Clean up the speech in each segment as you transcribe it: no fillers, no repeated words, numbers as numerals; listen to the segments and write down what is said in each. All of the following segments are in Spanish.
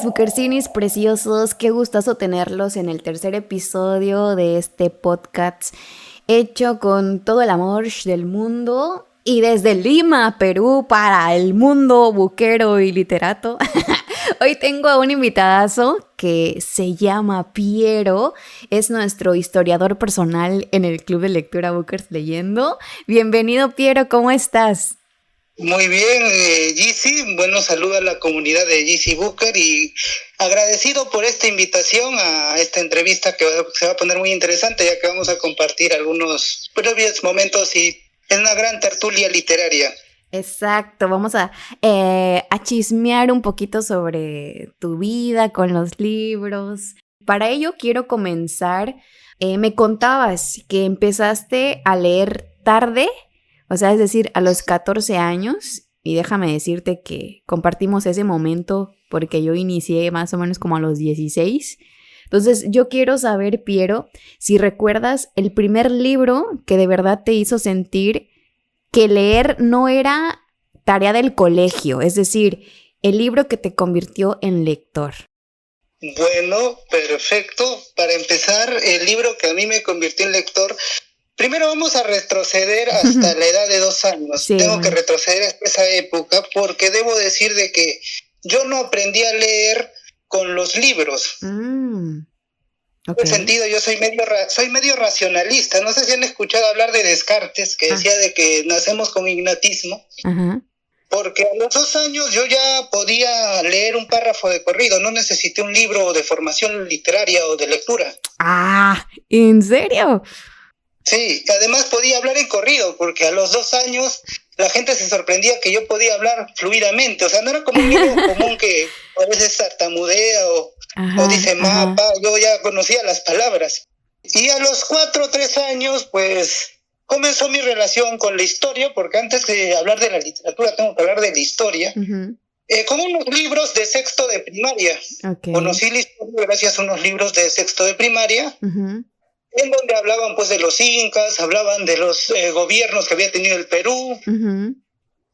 Bukersinis preciosos, qué gustazo tenerlos en el tercer episodio de este podcast hecho con todo el amor del mundo y desde Lima, Perú, para el mundo buquero y literato. Hoy tengo a un invitadazo que se llama Piero, es nuestro historiador personal en el Club de Lectura Bookers Leyendo. Bienvenido, Piero, ¿cómo estás? Muy bien, Gizzy. Bueno, saludo a la comunidad de Gizzy Booker y agradecido por esta invitación a esta entrevista que se va a poner muy interesante, ya que vamos a compartir algunos breves momentos y es una gran tertulia literaria. Exacto, vamos a chismear un poquito sobre tu vida con los libros. Para ello quiero comenzar, me contabas que empezaste a leer tarde, o sea, es decir, a los 14 años, y déjame decirte que compartimos ese momento porque yo inicié más o menos como a los 16. Entonces, yo quiero saber, Piero, si recuerdas el primer libro que de verdad te hizo sentir que leer no era tarea del colegio, es decir, el libro que te convirtió en lector. Bueno, perfecto. Para empezar, el libro que a mí me convirtió en lector, primero vamos a retroceder hasta la edad de 2 años. Sí, Tengo que retroceder hasta esa época porque debo decir de que yo no aprendí a leer con los libros. En ese sentido, yo soy medio racionalista. No sé si han escuchado hablar de Descartes, que decía de que nacemos con innatismo. Ajá. Porque a los 2 años yo ya podía leer un párrafo de corrido, no necesité un libro de formación literaria o de lectura. Ah, ¿en serio? Sí, además podía hablar en corrido, porque a los 2 años la gente se sorprendía que yo podía hablar fluidamente. O sea, no era como un niño común que a veces tartamudea o dice mapa. Yo ya conocía las palabras. Y a los 4 o 3 años, pues comenzó mi relación con la historia, porque antes de hablar de la literatura tengo que hablar de la historia. Con unos libros de sexto de primaria. Conocí la historia gracias a unos libros de sexto de primaria, en donde hablaban pues de los incas, hablaban de los gobiernos que había tenido el Perú.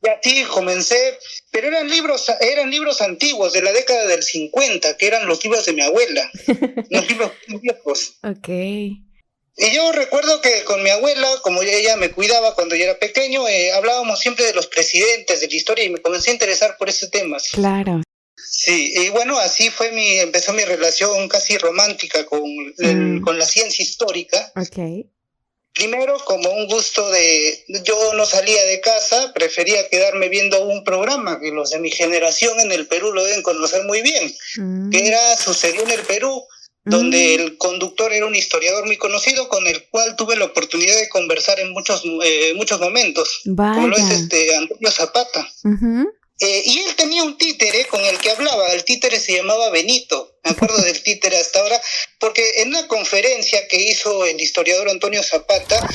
Y así comencé, pero eran libros antiguos, de la década del 50, que eran los libros de mi abuela, los libros viejos. Y yo recuerdo que con mi abuela, como ella me cuidaba cuando yo era pequeño, hablábamos siempre de los presidentes, de la historia, y me comencé a interesar por ese tema. Claro. Sí, y bueno, así empezó mi relación casi romántica con la ciencia histórica. Primero, como un gusto yo no salía de casa, prefería quedarme viendo un programa que los de mi generación en el Perú lo deben conocer muy bien, que Sucedió en el Perú, donde el conductor era un historiador muy conocido con el cual tuve la oportunidad de conversar en muchos momentos. Vaya. Como lo es Antonio Zapata. Y él tenía un títere con el que hablaba. El títere se llamaba Benito. Me acuerdo del títere hasta ahora, porque en una conferencia que hizo el historiador Antonio Zapata,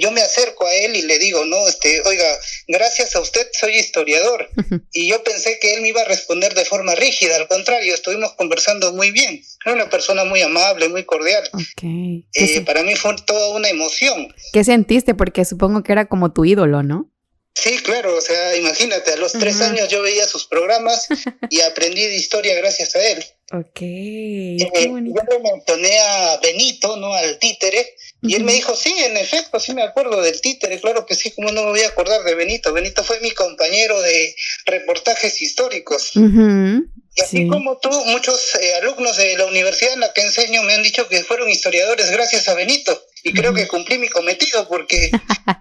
yo me acerco a él y le digo, oiga, gracias a usted soy historiador. Y yo pensé que él me iba a responder de forma rígida. Al contrario, estuvimos conversando muy bien. Era una persona muy amable, muy cordial. Para mí fue toda una emoción. ¿Qué sentiste? Porque supongo que era como tu ídolo, ¿no? Sí, claro, o sea, imagínate, a los 3 años yo veía sus programas y aprendí de historia gracias a él. Qué bonito. Yo le mencioné a Benito, ¿no? Al títere, y él me dijo, sí, en efecto, sí me acuerdo del títere, claro que sí, ¿cómo no me voy a acordar de Benito? Benito fue mi compañero de reportajes históricos. Y así como tú, muchos alumnos de la universidad en la que enseño me han dicho que fueron historiadores gracias a Benito. Y creo que cumplí mi cometido porque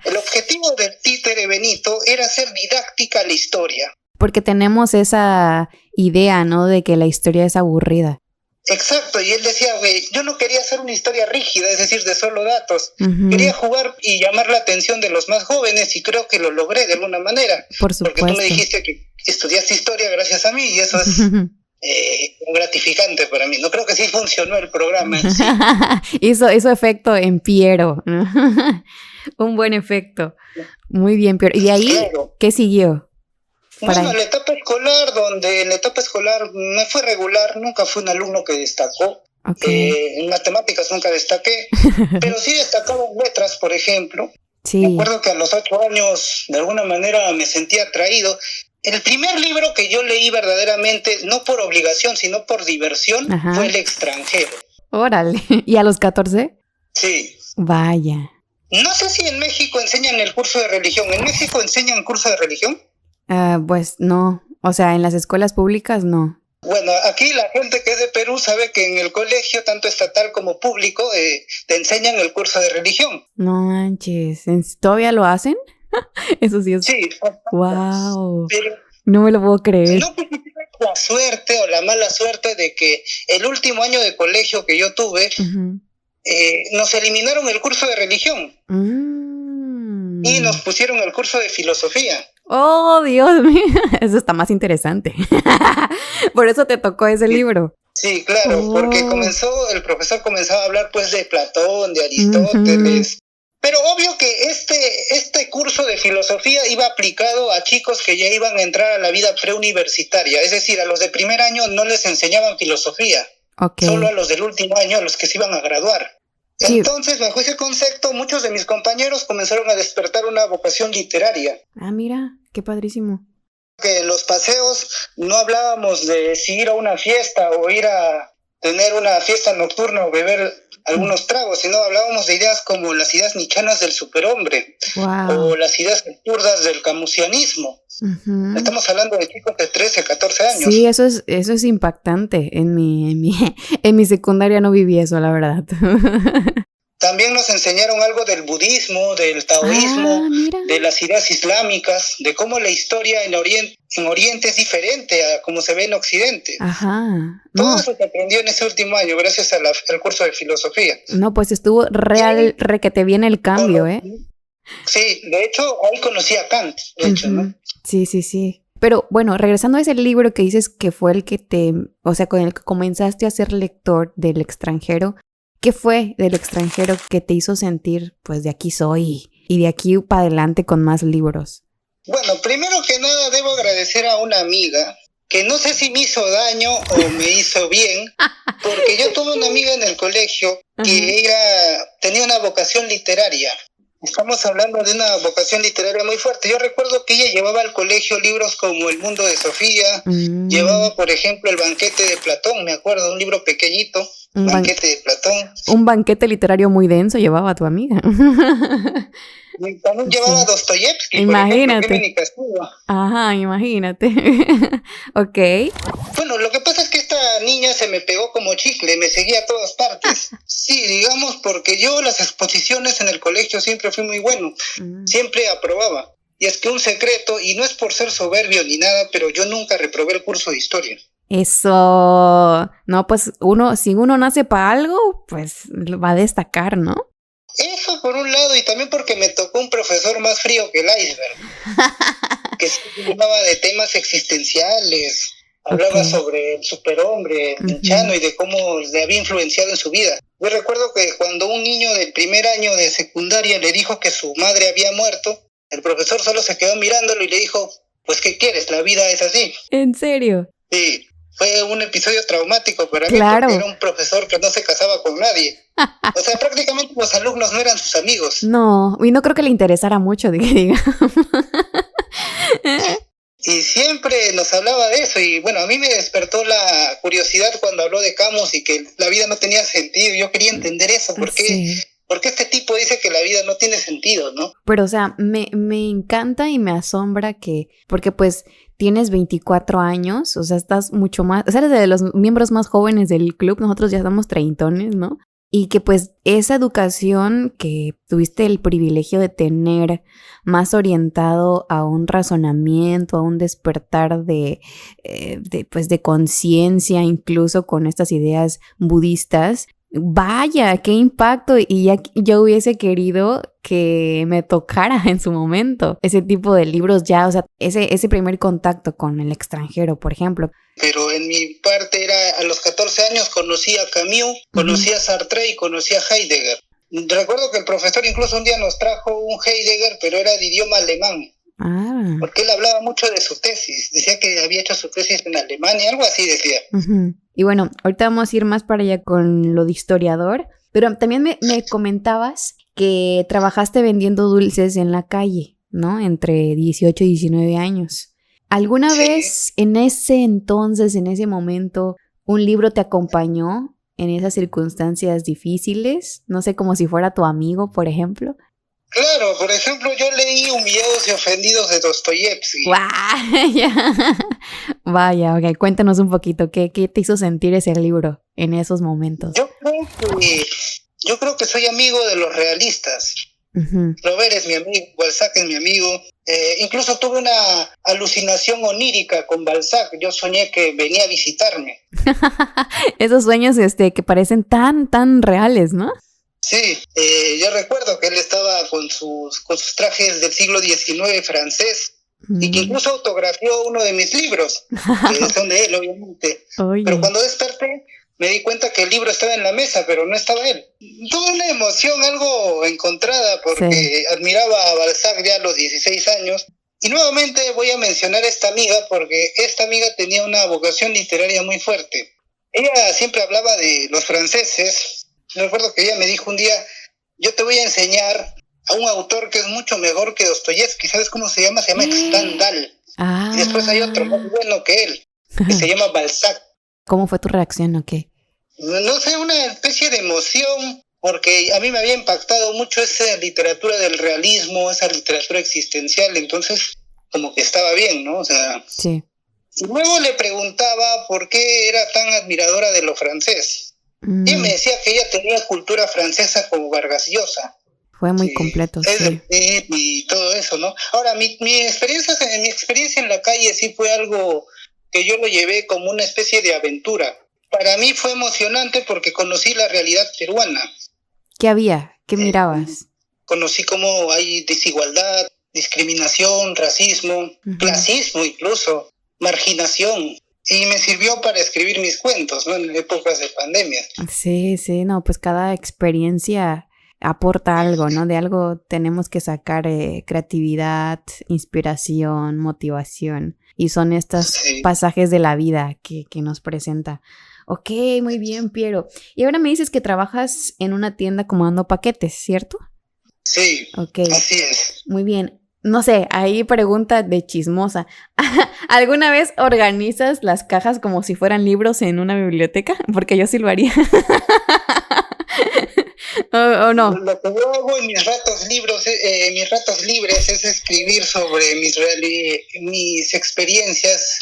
el objetivo del títere Benito era hacer didáctica la historia. Porque tenemos esa idea, ¿no? De que la historia es aburrida. Exacto, y él decía, yo no quería hacer una historia rígida, es decir, de solo datos. Quería jugar y llamar la atención de los más jóvenes y creo que lo logré de alguna manera. Por supuesto. Porque tú me dijiste que estudiaste historia gracias a mí y eso es gratificante para mí. No creo que sí funcionó el programa en sí. hizo efecto en Piero. Un buen efecto. Muy bien, Piero. ¿Y de ahí qué siguió? Bueno, la etapa escolar me fue regular, nunca fui un alumno que destacó. En matemáticas nunca destaqué, pero sí destacaba en letras, por ejemplo. Me acuerdo que a los 8 años, de alguna manera, me sentía atraído. El primer libro que yo leí verdaderamente, no por obligación, sino por diversión, fue El extranjero. Órale, ¿y a los 14? Sí. Vaya. No sé si en México enseñan el curso de religión. ¿En México enseñan curso de religión? Pues no, o sea, en las escuelas públicas no. Bueno, aquí la gente que es de Perú sabe que en el colegio, tanto estatal como público, te enseñan el curso de religión. No manches, ¿todavía lo hacen? Eso sí es... Sí. ¡Wow! Pero no me lo puedo creer. No que tuve la suerte o la mala suerte de que el último año de colegio que yo tuve, nos eliminaron el curso de religión. Y nos pusieron el curso de filosofía. ¡Oh, Dios mío! Eso está más interesante. Por eso te tocó ese libro. Sí, claro, porque el profesor comenzaba a hablar pues de Platón, de Aristóteles. Pero obvio que este curso de filosofía iba aplicado a chicos que ya iban a entrar a la vida preuniversitaria. Es decir, a los de primer año no les enseñaban filosofía. Solo a los del último año, a los que se iban a graduar. Sí. Entonces, bajo ese concepto, muchos de mis compañeros comenzaron a despertar una vocación literaria. Ah, mira, qué padrísimo. Que en los paseos no hablábamos de si ir a una fiesta o ir a tener una fiesta nocturna o beber algunos tragos, sino hablábamos de ideas como las ideas nietzscheanas del superhombre, o las ideas absurdas del camusianismo. Estamos hablando de chicos de 13, 14 años. Sí, eso es impactante. En mi secundaria no viví eso, la verdad. También nos enseñaron algo del budismo, del taoísmo, de las ideas islámicas, de cómo la historia en Oriente es diferente a cómo se ve en Occidente. Todo eso se aprendió en ese último año, gracias al curso de filosofía. No, pues estuvo requete bien el cambio, ¿eh? Sí, de hecho, ahí conocí a Kant, de hecho, ¿no? Sí. Pero bueno, regresando a ese libro que dices que fue el que con el que comenzaste a ser lector del extranjero, ¿qué fue del extranjero que te hizo sentir, pues de aquí soy y de aquí para adelante con más libros? Bueno, primero que nada debo agradecer a una amiga que no sé si me hizo daño o me hizo bien, porque yo tuve una amiga en el colegio que tenía una vocación literaria. Estamos hablando de una vocación literaria muy fuerte. Yo recuerdo que ella llevaba al colegio libros como El mundo de Sofía, llevaba, por ejemplo, El banquete de Platón, me acuerdo, un libro pequeñito, Banquete de Platón. Un banquete literario muy denso llevaba tu amiga. Y también llevaba Dostoyevsky, imagínate. Por ejemplo, Crimen y Castigo. Ajá, imagínate. Ok. Bueno, lo que pasa es que esta niña se me pegó como chicle, me seguía a todas partes. Sí, digamos, porque yo las exposiciones en el colegio siempre fui muy bueno, siempre aprobaba. Y es que un secreto, y no es por ser soberbio ni nada, pero yo nunca reprobé el curso de historia. Eso. No, pues si uno nace para algo, pues va a destacar, ¿no? Eso por un lado, y también porque me tocó un profesor más frío que el iceberg, que se hablaba de temas existenciales, hablaba sobre el superhombre nietzscheano y de cómo le había influenciado en su vida. Yo recuerdo que cuando un niño del primer año de secundaria le dijo que su madre había muerto, el profesor solo se quedó mirándolo y le dijo, pues ¿qué quieres? La vida es así. ¿En serio? Sí. Fue un episodio traumático para mí, porque era un profesor que no se casaba con nadie. O sea, prácticamente los alumnos no eran sus amigos. No, y no creo que le interesara mucho, diga. Y siempre nos hablaba de eso, y bueno, a mí me despertó la curiosidad cuando habló de Camus y que la vida no tenía sentido. Yo quería entender eso, ¿por qué este tipo dice que la vida no tiene sentido, no? Pero, o sea, me encanta y me asombra porque pues tienes 24 años, o sea, estás mucho más, o sea, eres de los miembros más jóvenes del club, nosotros ya estamos treintones, ¿no? Y que pues esa educación que tuviste el privilegio de tener más orientado a un razonamiento, a un despertar de conciencia, incluso con estas ideas budistas, vaya, qué impacto, y ya yo hubiese querido que me tocara en su momento ese tipo de libros ya, o sea, ese primer contacto con el extranjero, por ejemplo. Pero en mi parte a los 14 años conocí a Camus, conocí a Sartre y conocí a Heidegger. Recuerdo que el profesor incluso un día nos trajo un Heidegger, pero era de idioma alemán. Porque él hablaba mucho de su tesis, decía que había hecho su tesis en Alemania, algo así decía. Y bueno, ahorita vamos a ir más para allá con lo de historiador, pero también me comentabas que trabajaste vendiendo dulces en la calle, ¿no? Entre 18 y 19 años. ¿Alguna vez en ese entonces, en ese momento, un libro te acompañó en esas circunstancias difíciles? No sé, como si fuera tu amigo, por ejemplo. Claro, por ejemplo, yo leí Humillados y Ofendidos de Dostoyevsky. Vaya, ok, cuéntanos un poquito, ¿qué te hizo sentir ese libro en esos momentos? Yo creo que soy amigo de los realistas. Uh-huh. Flaubert es mi amigo, Balzac es mi amigo. Incluso tuve una alucinación onírica con Balzac. Yo soñé que venía a visitarme. Esos sueños que parecen tan reales, ¿no? Sí, yo recuerdo que él estaba con sus trajes del siglo XIX francés y que incluso autografió uno de mis libros, que son de él, obviamente. Oye. Pero cuando desperté, me di cuenta que el libro estaba en la mesa, pero no estaba él. Tuve una emoción algo encontrada porque admiraba a Balzac ya a los 16 años. Y nuevamente voy a mencionar a esta amiga porque esta amiga tenía una vocación literaria muy fuerte. Ella siempre hablaba de los franceses. Me recuerdo que ella me dijo un día, yo te voy a enseñar a un autor que es mucho mejor que Dostoyevsky. ¿Sabes cómo se llama? Se llama Stendhal. Y después hay otro más bueno que él, que se llama Balzac. ¿Cómo fue tu reacción o qué? No sé, una especie de emoción, porque a mí me había impactado mucho esa literatura del realismo, esa literatura existencial, entonces como que estaba bien, ¿no? O sea, sí. Y luego le preguntaba por qué era tan admiradora de lo francés. Y me decía que ella tenía cultura francesa como Vargas Llosa. Fue muy completo, sí. Y todo eso, ¿no? Ahora, mi experiencia en la calle sí fue algo que yo lo llevé como una especie de aventura. Para mí fue emocionante porque conocí la realidad peruana. ¿Qué había? ¿Qué mirabas? Conocí cómo hay desigualdad, discriminación, racismo, clasismo incluso, marginación. Y me sirvió para escribir mis cuentos, ¿no? En épocas de pandemia. Sí, no, pues cada experiencia aporta algo, ¿no? De algo tenemos que sacar creatividad, inspiración, motivación. Y son estos pasajes de la vida que nos presenta. Ok, muy bien, Piero. Y ahora me dices que trabajas en una tienda como dando paquetes, ¿cierto? Sí, así es. Muy bien. No sé, ahí pregunta de chismosa. ¿Alguna vez organizas las cajas como si fueran libros en una biblioteca? Porque yo sí lo haría. ¿O no? Lo que yo hago en mis ratos libres es escribir sobre mis experiencias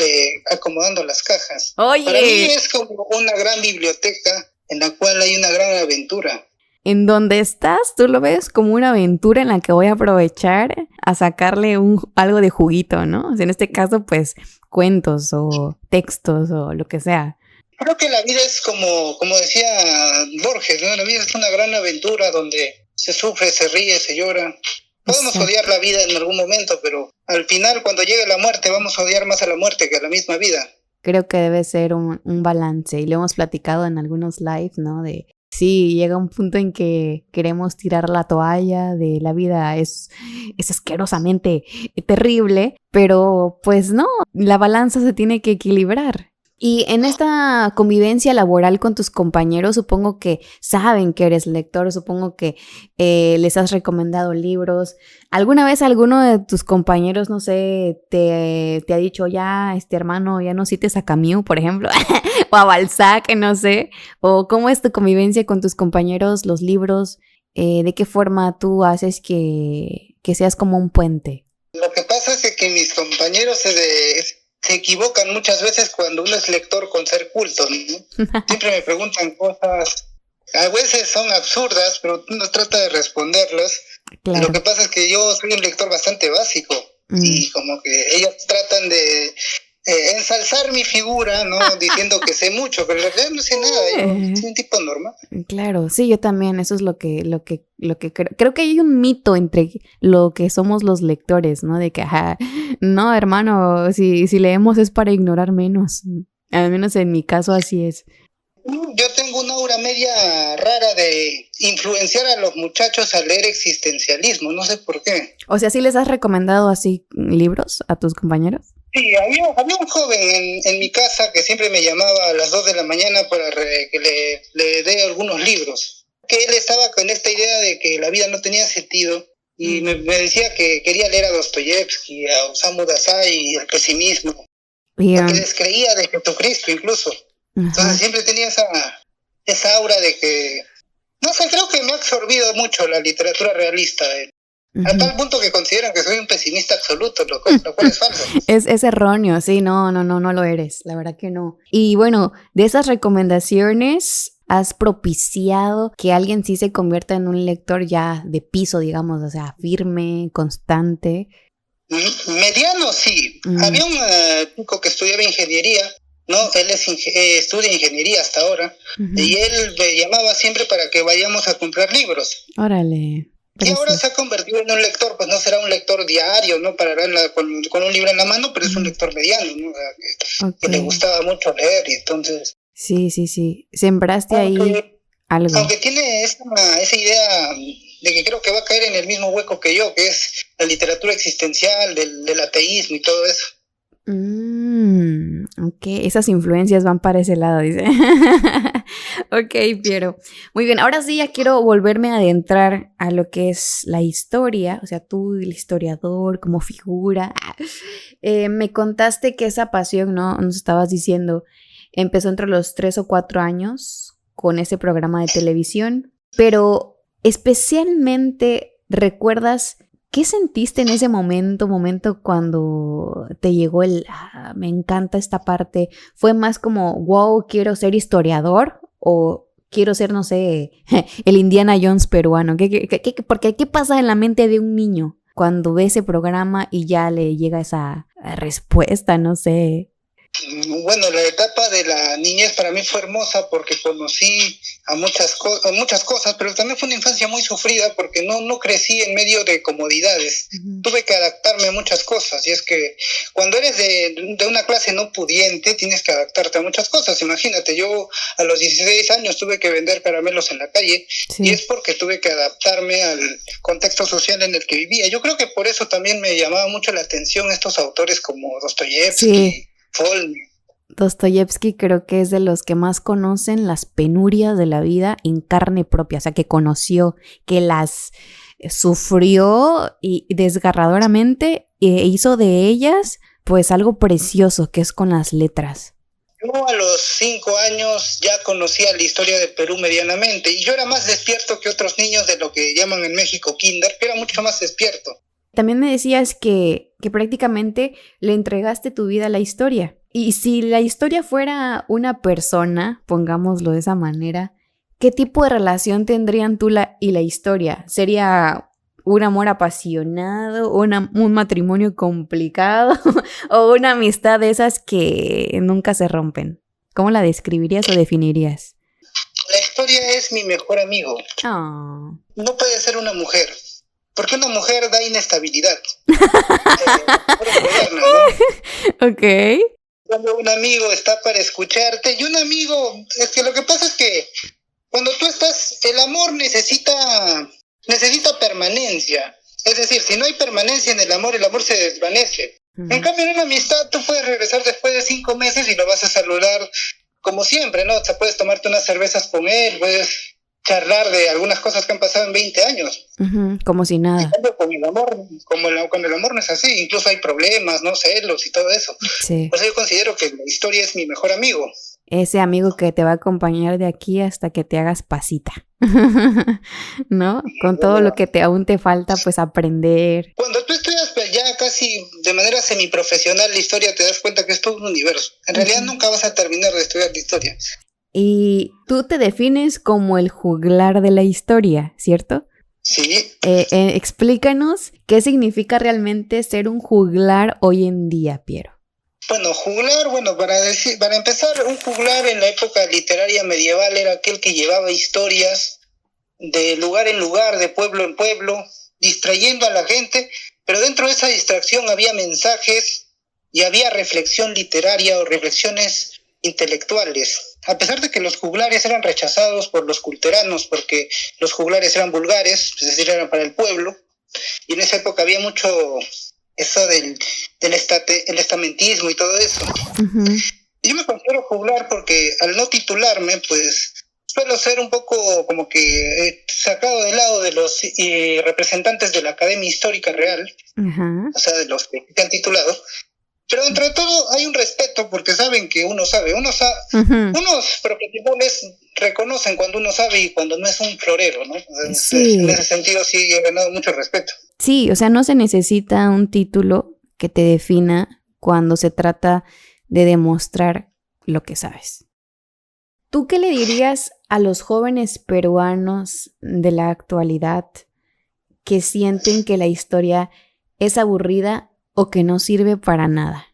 acomodando las cajas. Oye. Para mí es como una gran biblioteca en la cual hay una gran aventura. En donde estás, tú lo ves como una aventura en la que voy a aprovechar a sacarle algo de juguito, ¿no? O sea, en este caso, pues, cuentos o textos o lo que sea. Creo que la vida es como decía Borges, ¿no? La vida es una gran aventura donde se sufre, se ríe, se llora. Podemos odiar la vida en algún momento, pero al final, cuando llegue la muerte, vamos a odiar más a la muerte que a la misma vida. Creo que debe ser un balance, y lo hemos platicado en algunos lives, ¿no? Sí, llega un punto en que queremos tirar la toalla de la vida, es asquerosamente terrible, pero pues no, la balanza se tiene que equilibrar. Y en esta convivencia laboral con tus compañeros, supongo que saben que eres lector, supongo que les has recomendado libros. ¿Alguna vez alguno de tus compañeros, no sé, te ha dicho, ya, hermano, ya no cites a Camus, por ejemplo, o a Balzac, no sé? ¿O cómo es tu convivencia con tus compañeros, los libros? ¿De qué forma tú haces que seas como un puente? Lo que pasa es que mis compañeros se equivocan muchas veces cuando uno es lector con ser culto, ¿no? Siempre me preguntan cosas, a veces son absurdas, pero uno trata de responderlas. Claro. Lo que pasa es que yo soy un lector bastante básico y como que ellos tratan de ensalzar mi figura, ¿no? Diciendo que sé mucho, pero en realidad no sé nada, yo soy un tipo normal. Claro, sí, yo también, eso es lo que creo que hay un mito entre lo que somos los lectores, ¿no? De que, no, hermano, si leemos es para ignorar menos, al menos en mi caso así es. Yo tengo una aura media rara de influenciar a los muchachos a leer existencialismo, no sé por qué. O sea, ¿sí les has recomendado así libros a tus compañeros? Sí, había un joven en mi casa que siempre me llamaba a las 2 de la mañana para que le dé algunos libros. Que él estaba con esta idea de que la vida no tenía sentido y me decía que quería leer a Dostoyevsky, a Osamu Dazai y el pesimismo, porque descreía de Jesucristo incluso. Entonces siempre tenía esa aura de que, no sé, creo que me ha absorbido mucho la literatura realista, a tal punto que consideran que soy un pesimista absoluto, lo cual es falso. Es erróneo, sí, no lo eres, la verdad que no. Y bueno, de esas recomendaciones, ¿has propiciado que alguien sí se convierta en un lector ya de piso, digamos, o sea, firme, constante? Mediano, sí. Había un chico que estudiaba ingeniería, ¿no? Él estudia ingeniería hasta ahora, y él me llamaba siempre para que vayamos a comprar libros. Órale. Y ahora se ha convertido en un lector, pues no será un lector diario, ¿no? Con un libro en la mano, pero es un lector mediano, ¿no? Que le gustaba mucho leer, y entonces... Sí. Sembraste ahí algo. Aunque tiene esa idea de que creo que va a caer en el mismo hueco que yo, que es la literatura existencial, del ateísmo y todo eso. Ok, esas influencias van para ese lado, dice. Ok, Piero. Muy bien, ahora sí ya quiero volverme a adentrar a lo que es la historia, o sea, tú, el historiador, como figura. Me contaste que esa pasión, ¿no? Nos estabas diciendo, empezó entre los 3 o 4 años con ese programa de televisión, pero especialmente, ¿recuerdas qué sentiste en ese momento cuando te llegó me encanta esta parte? ¿Fue más como, wow, quiero ser historiador? ¿O quiero ser, no sé, el Indiana Jones peruano? Porque ¿qué pasa en la mente de un niño cuando ve ese programa y ya le llega esa respuesta? No sé. Bueno, la etapa de la niñez para mí fue hermosa porque conocí a muchas cosas, pero también fue una infancia muy sufrida porque no crecí en medio de comodidades. Tuve que adaptarme a muchas cosas, y es que cuando eres de una clase no pudiente tienes que adaptarte a muchas cosas. Imagínate, yo a los 16 años tuve que vender caramelos en la calle, y es porque tuve que adaptarme al contexto social en el que vivía. Yo creo que por eso también me llamaba mucho la atención estos autores como Dostoyevsky, Dostoyevsky creo que es de los que más conocen las penurias de la vida en carne propia, o sea, que conoció, que las sufrió y desgarradoramente hizo de ellas pues algo precioso que es con las letras. Yo a los 5 años ya conocía la historia de Perú medianamente, y yo era más despierto que otros niños de lo que llaman en México kinder, pero era mucho más despierto. También me decías que prácticamente le entregaste tu vida a la historia. Y si la historia fuera una persona, pongámoslo de esa manera, ¿qué tipo de relación tendrían tú y la historia? ¿Sería un amor apasionado, un matrimonio complicado o una amistad de esas que nunca se rompen? ¿Cómo la describirías o definirías? La historia es mi mejor amigo. Oh. No puede ser una mujer, porque una mujer da inestabilidad. Moderna, ¿no? Ok. Cuando un amigo está para escucharte, y un amigo, es que lo que pasa es que cuando tú estás, el amor necesita permanencia. Es decir, si no hay permanencia en el amor se desvanece. En cambio, en una amistad tú puedes regresar después de 5 meses y lo vas a saludar como siempre, ¿no? O sea, puedes tomarte unas cervezas con él, puedes charlar de algunas cosas que han pasado en 20 años. Como si nada. En cambio, con el amor, con el amor no es así. Incluso hay problemas, ¿no? Celos y todo eso. Sí. Por eso yo considero que la historia es mi mejor amigo. Ese amigo que te va a acompañar de aquí hasta que te hagas pasita. ¿No? Con todo lo que aún te falta, pues aprender. Cuando tú estudias ya casi de manera semiprofesional la historia, te das cuenta que es todo un universo. En realidad nunca vas a terminar de estudiar la historia. Y tú te defines como el juglar de la historia, ¿cierto? Sí. Explícanos qué significa realmente ser un juglar hoy en día, Piero. Bueno, juglar, para empezar, un juglar en la época literaria medieval era aquel que llevaba historias de lugar en lugar, de pueblo en pueblo, distrayendo a la gente, pero dentro de esa distracción había mensajes y había reflexión literaria o reflexiones intelectuales. A pesar de que los juglares eran rechazados por los culteranos, porque los juglares eran vulgares, es decir, eran para el pueblo, y en esa época había mucho eso del estamentismo y todo eso. Yo me considero juglar porque al no titularme, pues suelo ser un poco como que sacado de lado de los representantes de la Academia Histórica Real, o sea, de los que han titulado. Pero entre todo hay un respeto porque saben que uno sabe. Unos profesionales reconocen cuando uno sabe y cuando no es un florero, ¿no? Sí. En ese sentido sí he ganado mucho respeto. Sí, o sea, no se necesita un título que te defina cuando se trata de demostrar lo que sabes. ¿Tú qué le dirías a los jóvenes peruanos de la actualidad que sienten que la historia es aburrida o que no sirve para nada?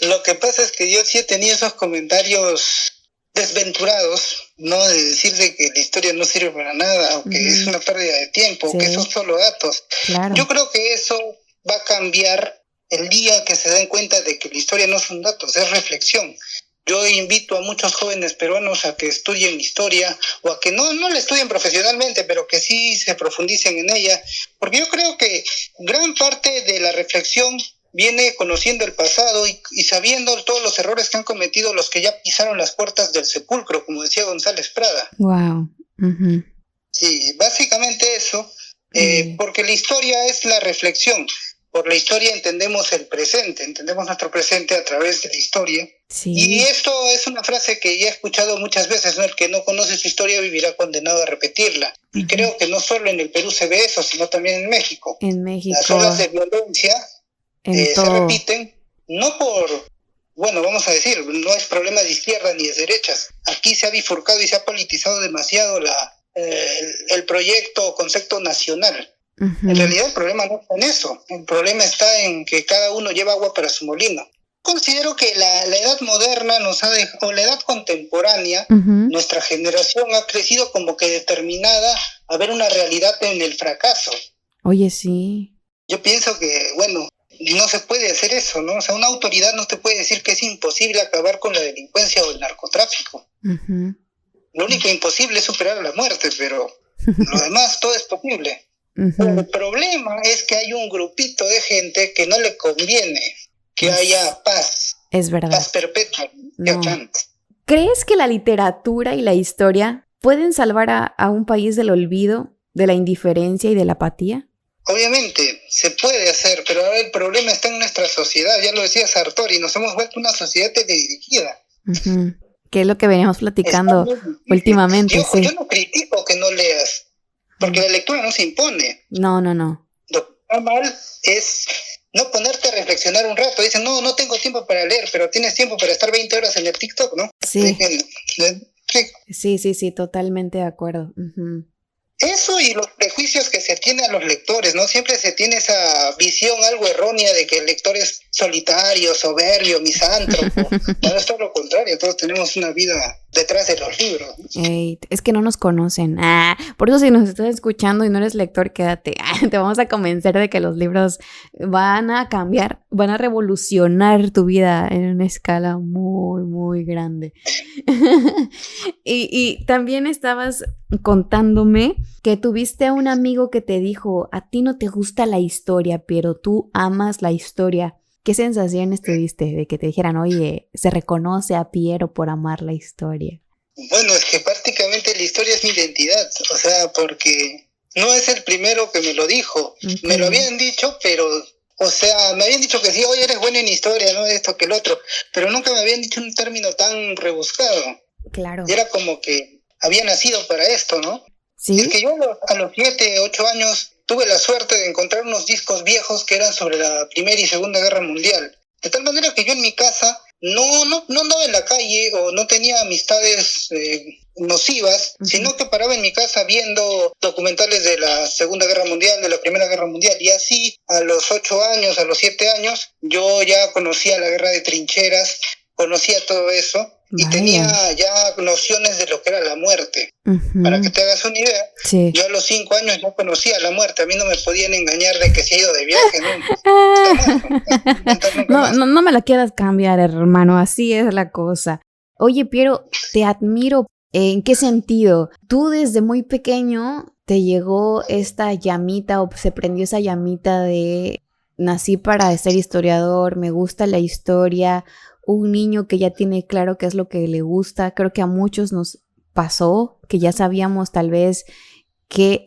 Lo que pasa es que yo sí he tenido esos comentarios desventurados, ¿no? De decir de que la historia no sirve para nada, o que es una pérdida de tiempo, que son solo datos. Claro. Yo creo que eso va a cambiar el día que se den cuenta de que la historia no son datos, es reflexión. Yo invito a muchos jóvenes peruanos a que estudien historia, o a que no la estudien profesionalmente, pero que sí se profundicen en ella, porque yo creo que gran parte de la reflexión viene conociendo el pasado y sabiendo todos los errores que han cometido los que ya pisaron las puertas del sepulcro, como decía González Prada. Wow. Sí, básicamente eso, porque la historia es la reflexión. Por la historia entendemos el presente, entendemos nuestro presente a través de la historia. Sí. Y esto es una frase que ya he escuchado muchas veces, ¿no? El que no conoce su historia vivirá condenado a repetirla. Y creo que no solo en el Perú se ve eso, sino también en México. En México. Las olas de violencia se repiten, no por, bueno, vamos a decir, no es problema de izquierda ni de derechas. Aquí se ha bifurcado y se ha politizado demasiado el proyecto o concepto nacional. En realidad el problema no está en eso, el problema está en que cada uno lleva agua para su molino. Considero que la edad moderna nos ha dejado, o la edad contemporánea, nuestra generación ha crecido como que determinada a ver una realidad en el fracaso. Oye, sí. Yo pienso que, bueno, no se puede hacer eso, ¿no? O sea, una autoridad no te puede decir que es imposible acabar con la delincuencia o el narcotráfico. Lo único imposible es superar a la muerte, pero lo demás todo es posible. El problema es que hay un grupito de gente que no le conviene que haya paz. Es verdad. Paz perpetua. No. ¿Crees que la literatura y la historia pueden salvar a un país del olvido, de la indiferencia y de la apatía? Obviamente, se puede hacer, pero ahora el problema está en nuestra sociedad. Ya lo decía Sartori, nos hemos vuelto una sociedad teledirigida. Que es lo que veníamos platicando últimamente. Yo no critico que no leas. Porque la lectura no se impone. No. Lo que está mal es no ponerte a reflexionar un rato. Dicen, no tengo tiempo para leer, pero tienes tiempo para estar 20 horas en el TikTok, ¿no? Sí. Sí, totalmente de acuerdo. Eso y los prejuicios que se tiene a los lectores, ¿no? Siempre se tiene esa visión algo errónea de que el lector es solitario, soberbio, misántropo. No, es todo lo contrario, todos tenemos una vida detrás de los libros. Es que no nos conocen. Por eso si nos estás escuchando y no eres lector, quédate. Te vamos a convencer de que los libros van a cambiar, van a revolucionar tu vida en una escala muy, muy grande. y también estabas contándome que tuviste a un amigo que te dijo, a ti no te gusta la historia, pero tú amas la historia. ¿Qué sensaciones tuviste de que te dijeran, oye, se reconoce a Piero por amar la historia? Bueno, es que prácticamente la historia es mi identidad, o sea, porque no es el primero que me lo dijo. Me lo habían dicho, pero, o sea, me habían dicho que sí, oye, eres bueno en historia, no esto que el otro, pero nunca me habían dicho un término tan rebuscado. Claro. Y era como que había nacido para esto, ¿no? ¿Sí? Y es que yo a los 7, 8 años tuve la suerte de encontrar unos discos viejos que eran sobre la Primera y Segunda Guerra Mundial. De tal manera que yo en mi casa no andaba en la calle o no tenía amistades nocivas, sino que paraba en mi casa viendo documentales de la Segunda Guerra Mundial, de la Primera Guerra Mundial. Y así, a los 8 años, a los 7 años, yo ya conocía la guerra de trincheras, conocía todo eso. Y tenía ya nociones de lo que era la muerte. Para que te hagas una idea, yo a los 5 años ya conocía la muerte. A mí no me podían engañar de que se ha ido de viaje, ¿no? No me la quieras cambiar, hermano. Así es la cosa. Oye, Piero, te admiro. ¿En qué sentido? Tú desde muy pequeño te llegó esta llamita o se prendió esa llamita de nací para ser historiador, me gusta la historia. Un niño que ya tiene claro qué es lo que le gusta. Creo que a muchos nos pasó, que ya sabíamos tal vez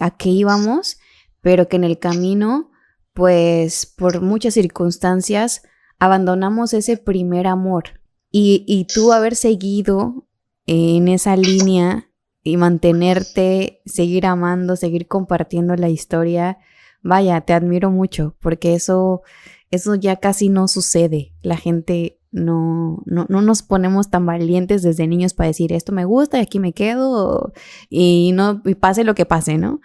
a qué íbamos, pero que en el camino, pues por muchas circunstancias, abandonamos ese primer amor. Y tú haber seguido en esa línea y mantenerte, seguir amando, seguir compartiendo la historia, vaya, te admiro mucho, porque eso ya casi no sucede. La gente no nos ponemos tan valientes desde niños para decir esto me gusta y aquí me quedo y pase lo que pase, ¿no?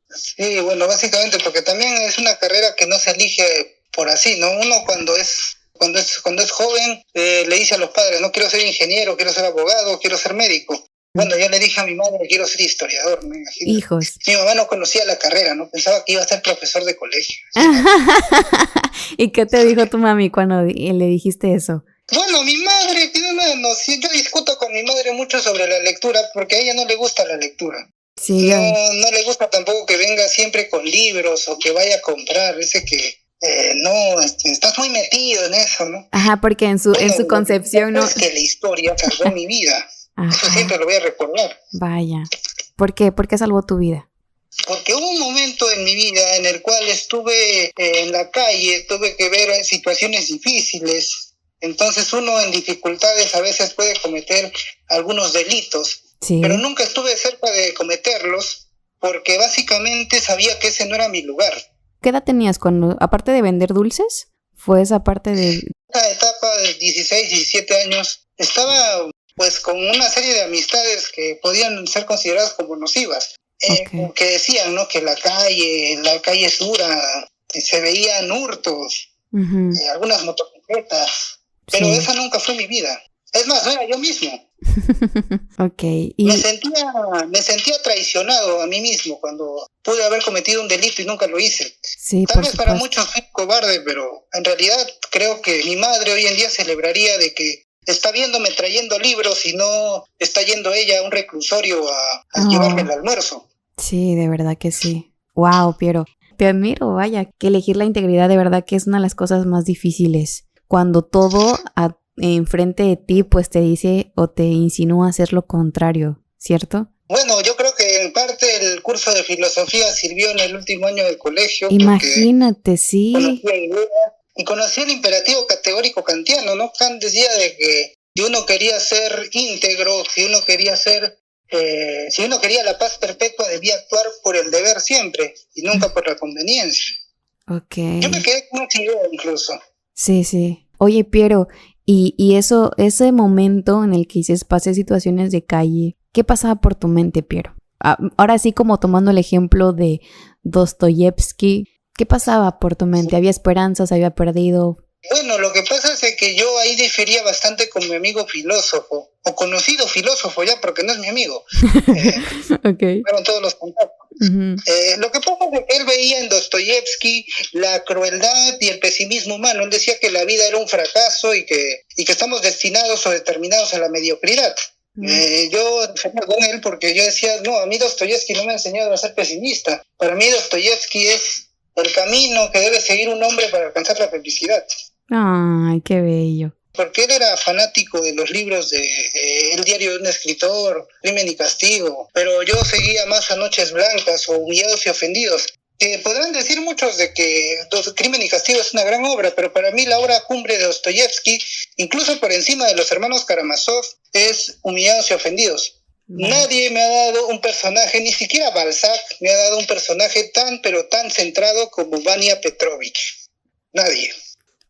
Sí, bueno, básicamente porque también es una carrera que no se elige por así, ¿no? Uno cuando es joven le dice a los padres, no quiero ser ingeniero, quiero ser abogado, quiero ser médico. Bueno, yo le dije a mi madre que quiero ser historiador, ¿no? Imagínate. Hijos. Mi mamá no conocía la carrera, ¿no? Pensaba que iba a ser profesor de colegio. ¿Y qué te dijo tu mami cuando le dijiste eso? Bueno, mi madre tiene una noción, yo discuto con mi madre mucho sobre la lectura porque a ella no le gusta la lectura. Sí. No le gusta tampoco que venga siempre con libros o que vaya a comprar, dice que no, estás muy metido en eso, ¿no? Ajá, porque en su concepción no... Es que la historia salvó mi vida. Ajá. Eso siempre lo voy a recordar. Vaya. ¿Por qué? ¿Por qué salvó tu vida? Porque hubo un momento en mi vida en el cual estuve en la calle, tuve que ver situaciones difíciles. Entonces uno en dificultades a veces puede cometer algunos delitos. Sí. Pero nunca estuve cerca de cometerlos porque básicamente sabía que ese no era mi lugar. ¿Qué edad tenías cuando, aparte de vender dulces? ¿Fue esa parte de...? Esa etapa de 16, 17 años, estaba pues con una serie de amistades que podían ser consideradas como nocivas. Okay. Que decían, ¿no? Que la calle es dura, se veían hurtos, algunas motocicletas, pero esa nunca fue mi vida. Es más, no era yo mismo. Okay. Me sentía traicionado a mí mismo cuando pude haber cometido un delito y nunca lo hice. Sí, tal vez para muchos soy cobarde, pero en realidad creo que mi madre hoy en día celebraría de que está viéndome trayendo libros y no está yendo ella a un reclusorio a llevarme el almuerzo. Sí, de verdad que sí. Wow, Piero, te admiro, vaya, que elegir la integridad de verdad que es una de las cosas más difíciles. Cuando todo enfrente de ti pues te dice o te insinúa hacer lo contrario, ¿cierto? Bueno, yo creo que en parte el curso de filosofía sirvió en el último año del colegio. Imagínate, sí. Conocí el imperativo categórico kantiano, ¿no? Kant decía de que si uno quería ser íntegro, si uno quería la paz perpetua, debía actuar por el deber siempre y nunca por la conveniencia. Okay. Yo me quedé con esa idea incluso. Sí. Oye, Piero, y ese momento en el que pasé situaciones de calle, ¿qué pasaba por tu mente, Piero? Ahora sí, como tomando el ejemplo de Dostoyevsky, ¿qué pasaba por tu mente? ¿Había esperanzas? ¿Había perdido? Bueno, lo que pasa es que yo ahí difería bastante con mi amigo filósofo, o conocido filósofo ya, porque no es mi amigo. Okay. Fueron todos los contactos. Uh-huh. Lo que pasa es que él veía en Dostoyevsky la crueldad y el pesimismo humano. Él decía que la vida era un fracaso y que estamos destinados o determinados a la mediocridad. Yo defendía con él porque yo decía, no, a mí Dostoyevsky no me ha enseñado a ser pesimista. Para mí Dostoyevsky es el camino que debe seguir un hombre para alcanzar la felicidad. Ay, qué bello. Porque él era fanático de los libros de El diario de un escritor, Crimen y Castigo, pero yo seguía más a Noches Blancas o Humillados y Ofendidos. Podrán decir muchos de que Crimen y Castigo es una gran obra, pero para mí la obra cumbre de Dostoyevsky, incluso por encima de los hermanos Karamazov, es Humillados y Ofendidos. Nadie me ha dado un personaje, ni siquiera Balzac me ha dado un personaje tan centrado como Vania Petrovich. Nadie.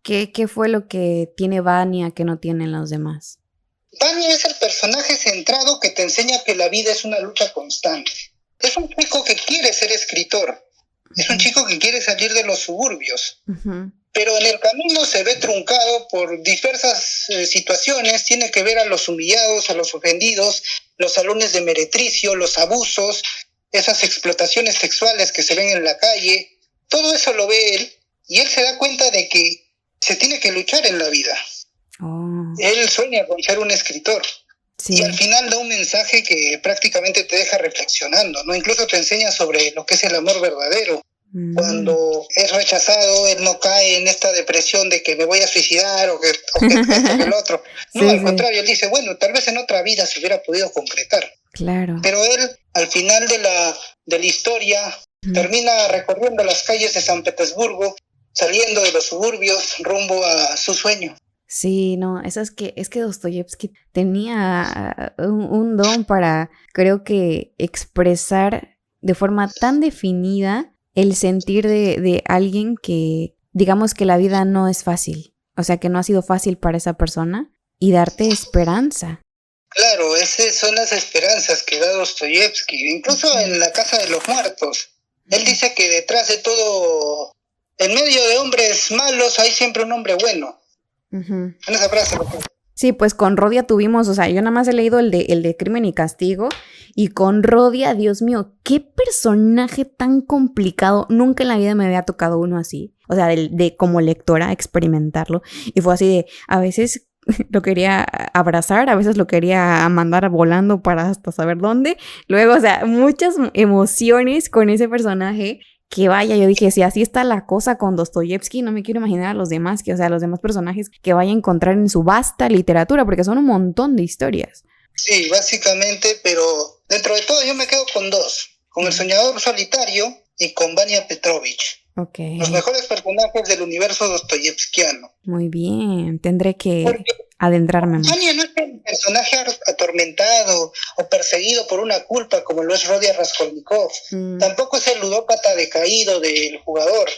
¿Qué fue lo que tiene Vania que no tienen los demás? Vania es el personaje centrado que te enseña que la vida es una lucha constante. Es un chico que quiere ser escritor. Es un chico que quiere salir de los suburbios. Uh-huh. Pero en el camino se ve truncado por diversas situaciones. Tiene que ver a los humillados, a los ofendidos, los salones de meretricio, los abusos, esas explotaciones sexuales que se ven en la calle. Todo eso lo ve él y él se da cuenta de que se tiene que luchar en la vida. Oh. Él sueña con ser un escritor. Sí. Y al final da un mensaje que prácticamente te deja reflexionando, ¿no? Incluso te enseña sobre lo que es el amor verdadero. Cuando es rechazado, él no cae en esta depresión de que me voy a suicidar o que esto que el otro. No, sí, al contrario, él dice, bueno, tal vez en otra vida se hubiera podido concretar. Claro. Pero él, al final de la historia, termina recorriendo las calles de San Petersburgo, saliendo de los suburbios rumbo a su sueño. Sí, no, es que Dostoyevsky tenía un don para, creo que, expresar de forma tan definida el sentir de alguien que, digamos que la vida no es fácil, o sea, que no ha sido fácil para esa persona y darte esperanza. Claro, esas son las esperanzas que da Dostoyevsky, incluso en La Casa de los Muertos. Él dice que detrás de todo, en medio de hombres malos, hay siempre un hombre bueno. En esa frase. Sí, pues con Rodia tuvimos, o sea, yo nada más he leído el de Crimen y Castigo, y con Rodia, Dios mío, qué personaje tan complicado. Nunca en la vida me había tocado uno así, o sea, de como lectora experimentarlo, y fue así de, a veces lo quería abrazar, a veces lo quería mandar volando para hasta saber dónde, luego, o sea, muchas emociones con ese personaje. Que vaya, yo dije, si así está la cosa con Dostoyevsky, no me quiero imaginar a los demás, que, o sea, los demás personajes que vaya a encontrar en su vasta literatura, porque son un montón de historias. Sí, básicamente, pero dentro de todo yo me quedo con dos, con El Soñador Solitario y con Vania Petrovich. Okay. Los mejores personajes del universo dostoyevskiano. Muy bien, tendré que adentrarme más. Vania no es un personaje atormentado o perseguido por una culpa como lo es Rodia Raskolnikov. Tampoco es el ludópata decaído del jugador.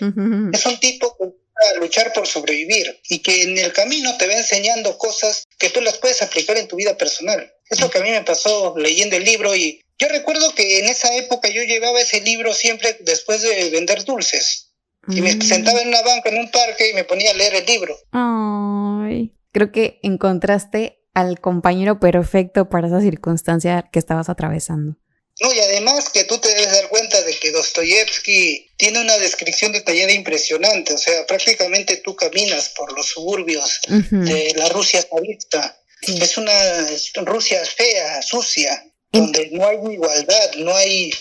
Es un tipo que va a luchar por sobrevivir y que en el camino te va enseñando cosas que tú las puedes aplicar en tu vida personal. Es lo que a mí me pasó leyendo el libro, y yo recuerdo que en esa época yo llevaba ese libro siempre después de vender dulces. Y me sentaba en una banca en un parque y me ponía a leer el libro. Ay, creo que encontraste al compañero perfecto para esa circunstancia que estabas atravesando. No, y además que tú te debes dar cuenta de que Dostoyevsky tiene una descripción detallada impresionante. O sea, prácticamente tú caminas por los suburbios de la Rusia zarista. Sí. Es una Rusia fea, sucia, donde no hay igualdad, no hay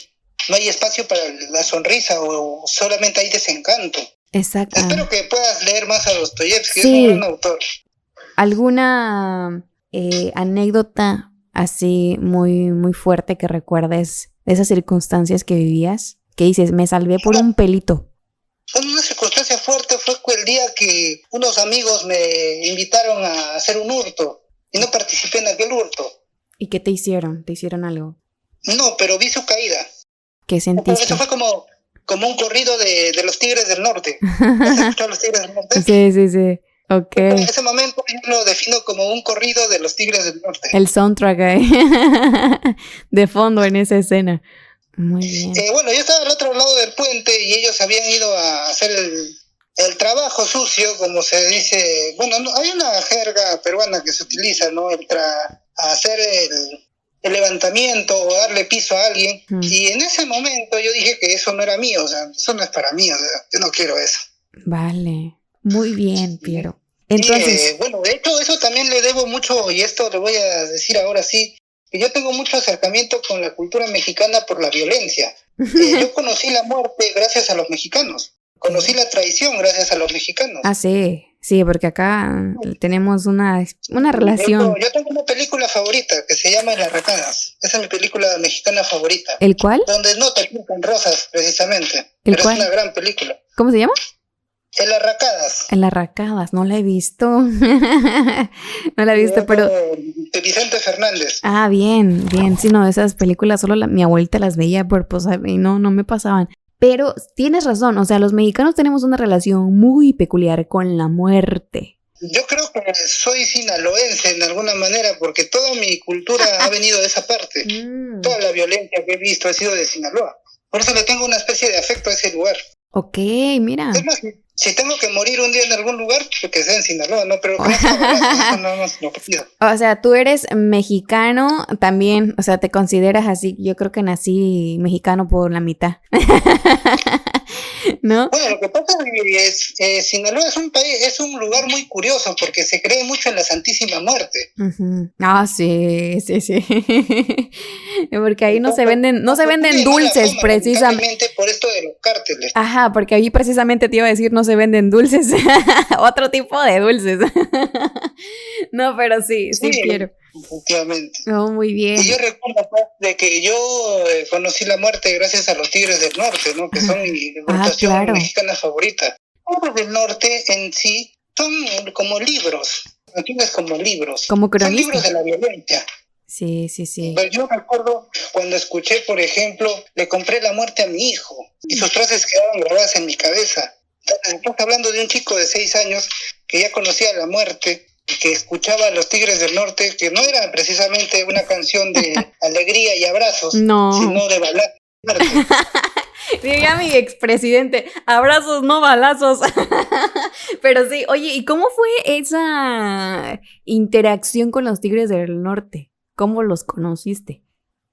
espacio para la sonrisa, o solamente hay desencanto. Exacto. Espero que puedas leer más a Dostoyevsky, sí. Es un gran autor. ¿Alguna anécdota así muy, muy fuerte que recuerdes de esas circunstancias que vivías? Que dices, me salvé por un pelito. Una circunstancia fuerte fue el día que unos amigos me invitaron a hacer un hurto y no participé en aquel hurto. ¿Y qué te hicieron? ¿Te hicieron algo? No, pero vi su caída. ¿Qué sentiste? Eso fue como un corrido de los Tigres del Norte. ¿Has escuchado los Tigres del Norte? Sí. Ok. En ese momento yo lo defino como un corrido de los Tigres del Norte. El soundtrack ahí de fondo en esa escena. Muy bien. Bueno, yo estaba al otro lado del puente y ellos habían ido a hacer el trabajo sucio, como se dice. Bueno, no, hay una jerga peruana que se utiliza, ¿no? Hacer el levantamiento o darle piso a alguien. Y en ese momento yo dije que eso no era mío, o sea, eso no es para mí, o sea, yo no quiero eso. Vale, muy bien, Piero. Entonces, bueno, de hecho eso también le debo mucho, y esto le voy a decir ahora sí, que yo tengo mucho acercamiento con la cultura mexicana por la violencia. Yo conocí la muerte gracias a los mexicanos, conocí la traición gracias a los mexicanos. Ah, sí, porque acá tenemos una relación. Yo tengo una película favorita que se llama Las Arracadas. Esa es mi película mexicana favorita. ¿El cuál? Donde no te pintan rosas, precisamente. Pero ¿cuál? Es una gran película. ¿Cómo se llama? En Las Arracadas. En Las Arracadas, no la he visto. No la he visto, pero... De Vicente Fernández. Ah, bien. Sí, no, esas películas solo mi abuelita las veía por y no me pasaban. Pero tienes razón, o sea, los mexicanos tenemos una relación muy peculiar con la muerte. Yo creo que soy sinaloense en alguna manera, porque toda mi cultura ha venido de esa parte. Toda la violencia que he visto ha sido de Sinaloa. Por eso le tengo una especie de afecto a ese lugar. Ok, mira. Es más, si tengo que morir un día en algún lugar, que sea en Sinaloa, ¿no? Pero con eso nada más lo pido. O sea, tú eres mexicano también, o sea, te consideras así. Yo creo que nací mexicano por la mitad. ¿No? Bueno, lo que pasa es que Sinaloa es un lugar muy curioso porque se cree mucho en la Santísima Muerte. Ah, sí. Porque ahí no se venden dulces, precisamente. Por esto de los cárteles. Ajá, porque ahí precisamente te iba a decir no se venden dulces. Otro tipo de dulces. No, pero sí quiero. efectivamente. Oh, muy bien. Y yo recuerdo pues, de que yo conocí la muerte gracias a los Tigres del Norte, ¿no? Que son mi agrupación mexicana favorita. Los Tigres del Norte en sí son como libros, ¿entiendes? Como libros. Como cronista. Son libros de la violencia. Sí, sí, sí. Pero yo recuerdo cuando escuché, por ejemplo, Le compré la muerte a mi hijo, y sus frases quedaban grabadas en mi cabeza. Entonces, estás hablando de un chico de 6 años que ya conocía la muerte, y que escuchaba a los Tigres del Norte, que no era precisamente una canción de alegría y abrazos, sino de balazos. Diría mi expresidente, abrazos, no balazos. Pero sí, oye, ¿y cómo fue esa interacción con los Tigres del Norte? ¿Cómo los conociste?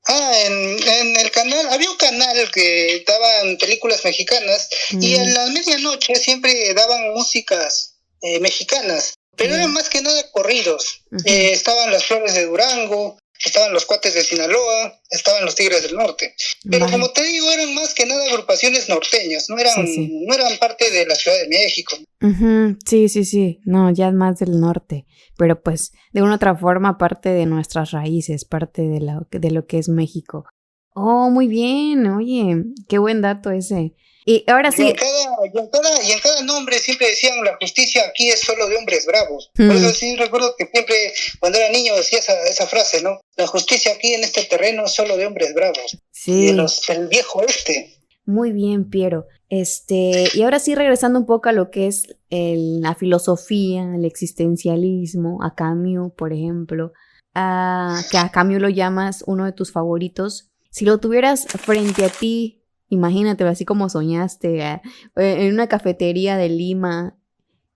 En el canal, había un canal que daban películas mexicanas y a la medianoche siempre daban músicas mexicanas, pero eran más que nada corridos. Estaban las Flores de Durango, estaban los Cuates de Sinaloa, estaban los Tigres del Norte. Pero como te digo, eran más que nada agrupaciones norteñas, no eran parte de la Ciudad de México. Sí, no, ya más del norte, pero pues de una otra forma parte de nuestras raíces, parte de lo que es México. Oh, muy bien, oye, qué buen dato ese. Y ahora sí. Y en cada nombre siempre decían la justicia aquí es solo de hombres bravos. Por eso sí recuerdo que siempre cuando era niño decía esa frase, ¿no? La justicia aquí en este terreno es solo de hombres bravos. Sí. Del viejo oeste. Muy bien, Piero. Y ahora sí, regresando un poco a lo que es la filosofía, el existencialismo, a Camus, por ejemplo, que a Camus lo llamas uno de tus favoritos. Si lo tuvieras frente a ti, imagínate, así como soñaste, en una cafetería de Lima,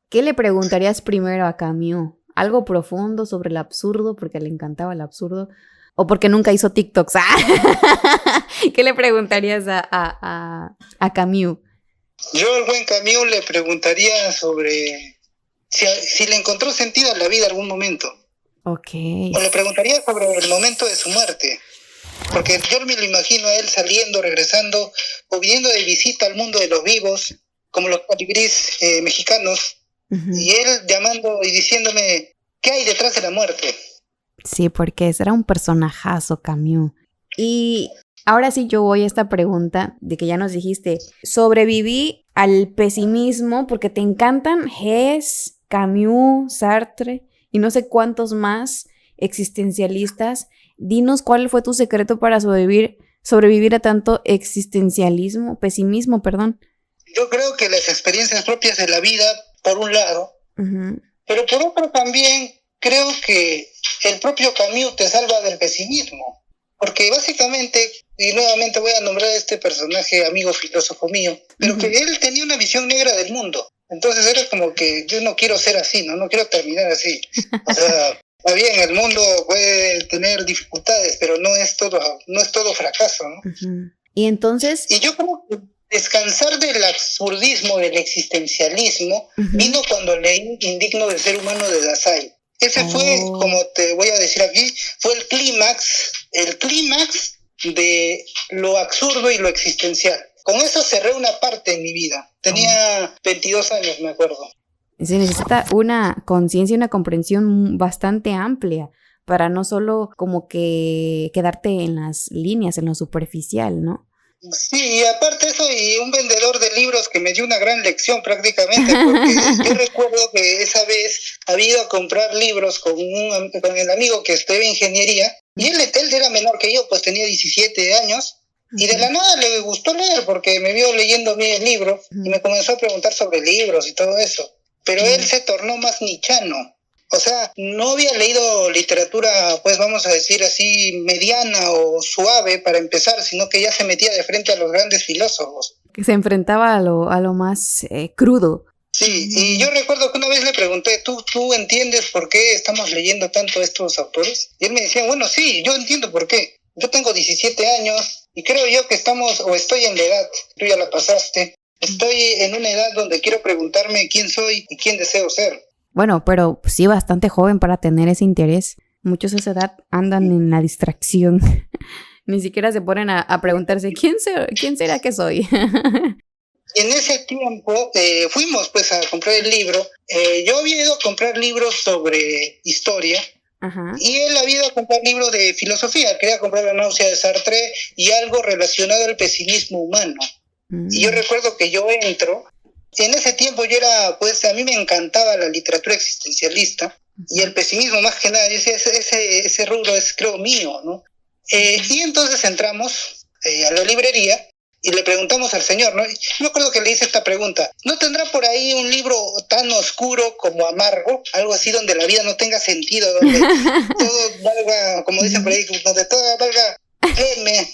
¿qué le preguntarías primero a Camus? ¿Algo profundo sobre el absurdo, porque le encantaba el absurdo? ¿O porque nunca hizo TikToks? ¿Qué le preguntarías a Camus? Yo al buen Camus le preguntaría sobre si le encontró sentido a la vida en algún momento. Ok. O le preguntaría sobre el momento de su muerte. Porque yo me lo imagino a él saliendo, regresando, o viniendo de visita al mundo de los vivos, como los colibrís mexicanos, y él llamando y diciéndome, ¿qué hay detrás de la muerte? Sí, porque era un personajazo, Camus. Y ahora sí yo voy a esta pregunta de que ya nos dijiste, sobreviví al pesimismo porque te encantan Hess, Camus, Sartre y no sé cuántos más existencialistas. Dinos cuál fue tu secreto para sobrevivir a tanto pesimismo, perdón. Yo creo que las experiencias propias de la vida, por un lado, pero por otro también creo que el propio Camus te salva del pesimismo, porque básicamente, y nuevamente voy a nombrar a este personaje amigo filósofo mío, pero que él tenía una visión negra del mundo, entonces era como que yo no quiero ser así, no quiero terminar así, o sea, está bien, el mundo puede tener dificultades, pero no es todo fracaso, ¿no? Y entonces... Y yo creo que descansar del absurdismo, del existencialismo, vino cuando leí Indigno del ser humano de Dasein. Ese fue, como te voy a decir aquí, fue el clímax de lo absurdo y lo existencial. Con eso cerré una parte en mi vida. Tenía 22 años, me acuerdo. Se necesita una conciencia y una comprensión bastante amplia para no solo como que quedarte en las líneas, en lo superficial, ¿no? Sí, y aparte eso, y un vendedor de libros que me dio una gran lección prácticamente, porque yo recuerdo que esa vez había ido a comprar libros con el amigo que estudiaba ingeniería, y él era menor que yo, pues tenía 17 años, y de la nada le gustó leer, porque me vio leyendo el libro, y me comenzó a preguntar sobre libros y todo eso, pero él se tornó más nichano. O sea, no había leído literatura, pues vamos a decir así, mediana o suave para empezar, sino que ya se metía de frente a los grandes filósofos. Que se enfrentaba a lo más crudo. Sí, y yo recuerdo que una vez le pregunté, ¿tú entiendes por qué estamos leyendo tanto estos autores? Y él me decía, bueno, sí, yo entiendo por qué. Yo tengo 17 años y creo yo que estoy en la edad, tú ya la pasaste, estoy en una edad donde quiero preguntarme quién soy y quién deseo ser. Bueno, pero sí bastante joven para tener ese interés. Muchos a esa edad andan en la distracción. Ni siquiera se ponen a preguntarse, ¿quién será que soy? Y en ese tiempo fuimos pues a comprar el libro. Yo había ido a comprar libros sobre historia, Ajá. Y él había ido a comprar libros de filosofía, quería comprar La náusea de Sartre y algo relacionado al pesimismo humano. Y yo recuerdo que yo entro, en ese tiempo yo era, pues a mí me encantaba la literatura existencialista y el pesimismo más que nada, yo decía, ese rubro es creo mío, ¿no? Y entonces entramos a la librería y le preguntamos al señor, ¿no? Yo me acuerdo que le hice esta pregunta, ¿no tendrá por ahí un libro tan oscuro como amargo? Algo así donde la vida no tenga sentido, donde todo valga, como dicen por ahí, donde todo valga